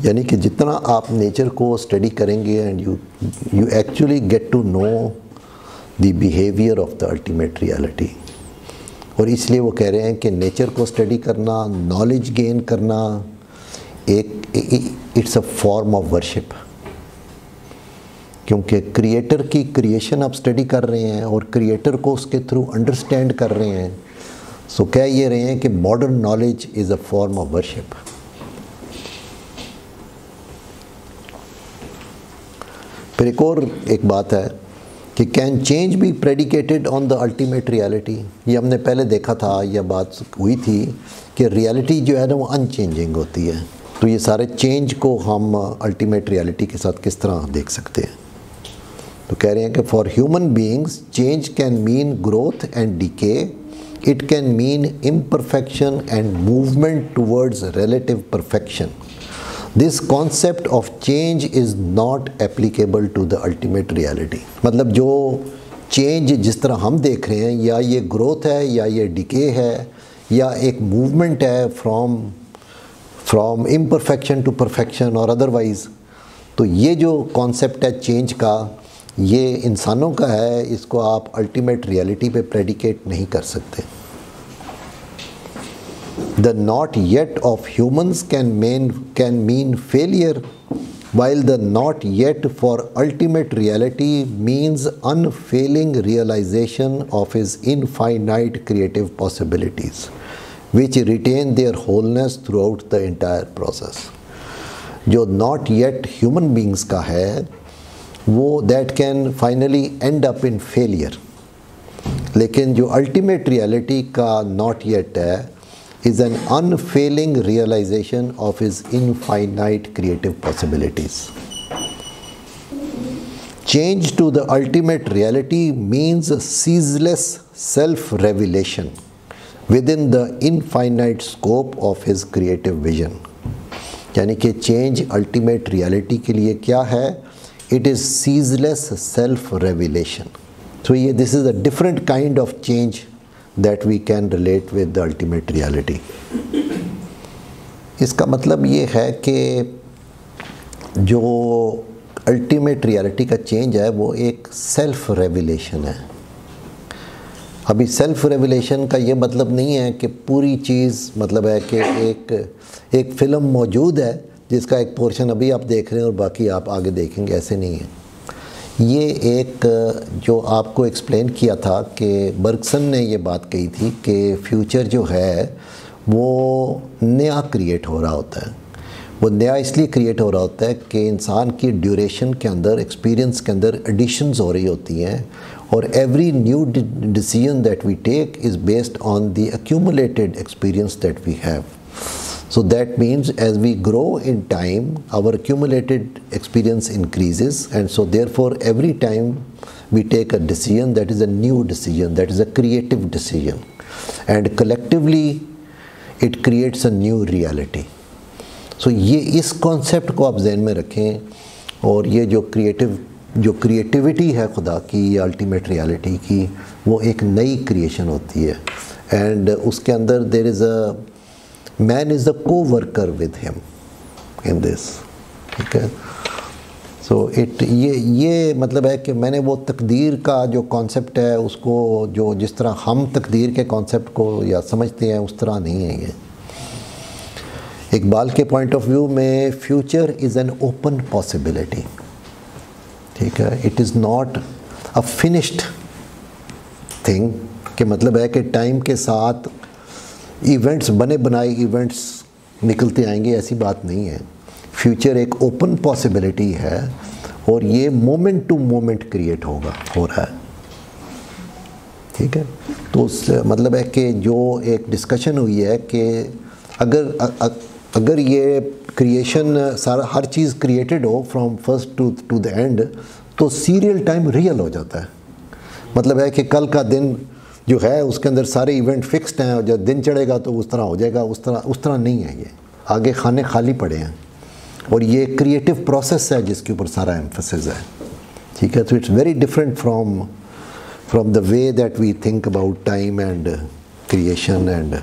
यानी कि जितना आप नेचर को स्टडी करेंगे and you actually get to know the behaviour of the ultimate reality. और इसलिए वो कह रहे हैं कि नेचर को स्टडी करना, नॉलेज गेन करना it's a form of worship. क्योंकि क्रिएटर की क्रिएशन आप स्टडी कर रहे हैं और क्रिएटर को उसके थ्रू अंडरस्टैंड कर रहे हैं. सो कह ये रहे हैं कि modern knowledge is a form of worship. फिर एक बात है कि can change be predicated on the ultimate reality. ये हमने पहले देखा था, यह बात हुई थी कि रियलिटी जो है ना वो अनचेंजिंग होती है. तो ये सारे चेंज को हम अल्टीमेट रियलिटी के साथ किस तरह देख सकते हैं. तो कह रहे हैं कि for human beings change can mean growth and decay. It can mean imperfection and movement towards relative perfection. This concept of change is not applicable to the ultimate reality. मतलब जो चेंज जिस तरह हम देख रहे हैं, या ये ग्रोथ है या ये डिके है या एक मूवमेंट है फ्रॉम इम्परफेक्शन टू परफेक्शन और अदरवाइज़, तो ये जो कॉन्सेप्ट है चेंज का, ये इंसानों का है. इसको आप अल्टीमेट रियलिटी पे प्रेडिकेट नहीं कर सकते. The not yet of humans can mean failure, while the not yet for ultimate reality means unfailing realization of his infinite creative possibilities, which retain their wholeness throughout the entire process. जो not yet human beings का है वो that can finally end up in failure. लेकिन जो ultimate reality का not yet है is an unfailing realization of his infinite creative possibilities. Change to the ultimate reality means ceaseless self-revelation within the infinite scope of his creative vision. यानी कि change ultimate reality के लिए क्या है? It is ceaseless self-revelation. So this is a different kind of change that we can relate with the ultimate reality. इसका मतलब ये है कि जो अल्टीमेट रियलिटी का चेंज है वो एक सेल्फ रेविलेशन है. अभी सेल्फ रेविलेशन का ये मतलब नहीं है कि पूरी चीज़, मतलब है कि एक फ़िल्म मौजूद है जिसका एक पोर्शन अभी आप देख रहे हैं और बाकी आप आगे देखेंगे, ऐसे नहीं है. ये एक जो आपको एक्सप्लेन किया था कि बर्गसन ने ये बात कही थी कि फ्यूचर जो है वो नया क्रिएट हो रहा होता है. वो नया इसलिए क्रिएट हो रहा होता है कि इंसान की ड्यूरेशन के अंदर, एक्सपीरियंस के अंदर एडिशंस हो रही होती हैं और every new decision that we take is based on the accumulated experience that we have. So that means as we grow in time, our accumulated experience increases, and so therefore every time we take a decision, that is a new decision, that is a creative decision, and collectively it creates a new reality. So ये इस concept को आप ज़हन में रखें और ये जो creativity है खुदा की, ये ultimate reality की, वो एक नई creation होती है and उसके अंदर there is a man is the co-worker with him in this. ठीक है. So ये मतलब है कि मैंने वो तकदीर का जो कॉन्सेप्ट है उसको जो जिस तरह हम तकदीर के कॉन्सेप्ट को या समझते हैं उस तरह नहीं है. ये इकबाल के पॉइंट ऑफ व्यू में future is an open possibility. ठीक है. It is not a finished thing कि मतलब है कि टाइम के साथ इवेंट्स, बने बनाए इवेंट्स निकलते आएंगे, ऐसी बात नहीं है. फ्यूचर एक ओपन पॉसिबिलिटी है और ये मोमेंट टू मोमेंट क्रिएट हो रहा है. ठीक है। तो उस मतलब है कि जो एक डिस्कशन हुई है कि अगर ये क्रिएशन सारा हर चीज़ क्रिएटेड हो from first to the end, तो सीरियल टाइम रियल हो जाता है। मतलब है कि कल का दिन जो है उसके अंदर सारे इवेंट फिक्स्ड हैं और जब दिन चढ़ेगा तो उस तरह हो जाएगा, उस तरह नहीं है। ये आगे खाने खाली पड़े हैं और ये क्रिएटिव प्रोसेस है जिसके ऊपर सारा एम्फेसिस है। ठीक है। तो it's very different from the way that we think about time and creation. And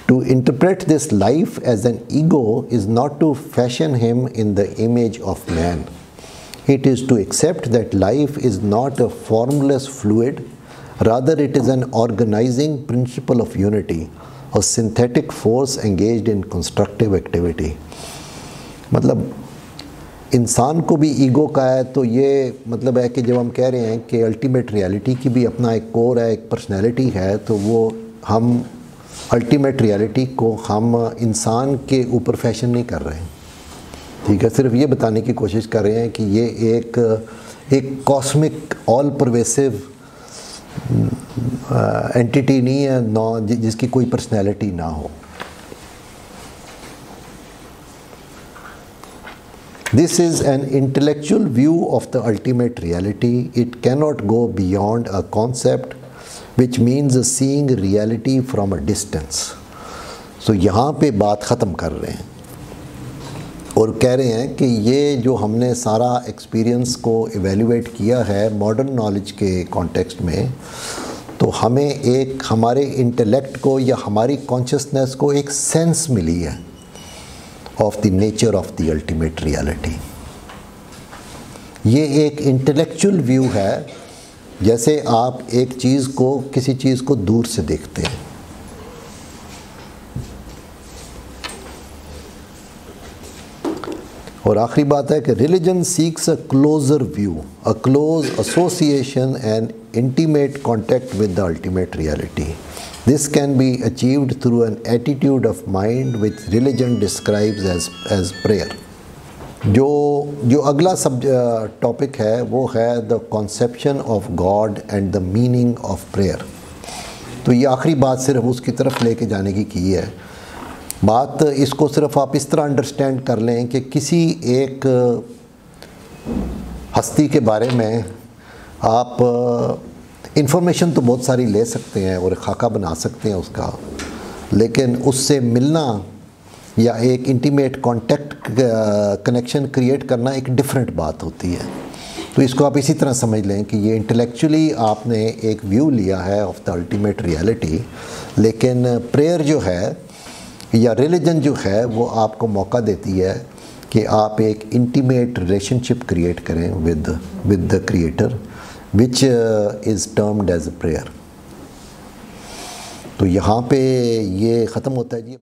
to interpret this life as an ego is not to fashion him in the image of man. It is to accept that life is not a formless fluid, rather it is an organizing principle of unity, a synthetic force engaged in constructive activity. मतलब इंसान को भी ego का है, तो ये मतलब है कि जब हम कह रहे हैं कि अल्टीमेट रियलिटी की भी अपना एक कोर है, एक पर्सनैलिटी है, तो वो हम अल्टीमेट रियलिटी को हम इंसान के ऊपर फैशन नहीं कर रहे हैं। ठीक है। सिर्फ ये बताने की कोशिश कर रहे हैं कि ये एक कॉस्मिक ऑल परवेसिव एंटिटी नहीं है, ना जिसकी कोई पर्सनैलिटी ना हो। This is an intellectual view of the ultimate reality. It cannot go beyond a concept, which means seeing reality from a distance. So यहाँ पे बात ख़त्म कर रहे हैं और कह रहे हैं कि ये जो हमने सारा एक्सपीरियंस को एवेल्यूएट किया है मॉडर्न नॉलेज के कॉन्टेक्स्ट में, तो हमें एक हमारे इंटेलेक्ट को या हमारी कॉन्शियसनेस को एक सेंस मिली है of the nature of the ultimate reality. ये एक इंटेलेक्चुअल व्यू है, जैसे आप एक चीज़ को किसी चीज़ को दूर से देखते हैं। और आखिरी बात है कि religion seeks a closer view, a close association and intimate contact with the ultimate reality. This can be achieved through an attitude of mind which religion describes as prayer. जो अगला टॉपिक है वो है the conception of God and the meaning of prayer. तो ये आखिरी बात सिर्फ उसकी तरफ लेके जाने की है। बात इसको सिर्फ आप इस तरह अंडरस्टैंड कर लें कि किसी एक हस्ती के बारे में आप इंफॉर्मेशन तो बहुत सारी ले सकते हैं और खाका बना सकते हैं उसका, लेकिन उससे मिलना या एक इंटीमेट कांटेक्ट कनेक्शन क्रिएट करना एक डिफरेंट बात होती है। तो इसको आप इसी तरह समझ लें कि ये इंटेलेक्चुअली आपने एक व्यू लिया है ऑफ द अल्टीमेट रियलिटी, लेकिन प्रेयर जो है या रिलीजन जो है वो आपको मौका देती है कि आप एक इंटीमेट रिलेशनशिप क्रिएट करें with the creator, which is termed as a prayer. तो यहाँ पे ये ख़त्म होता है जी।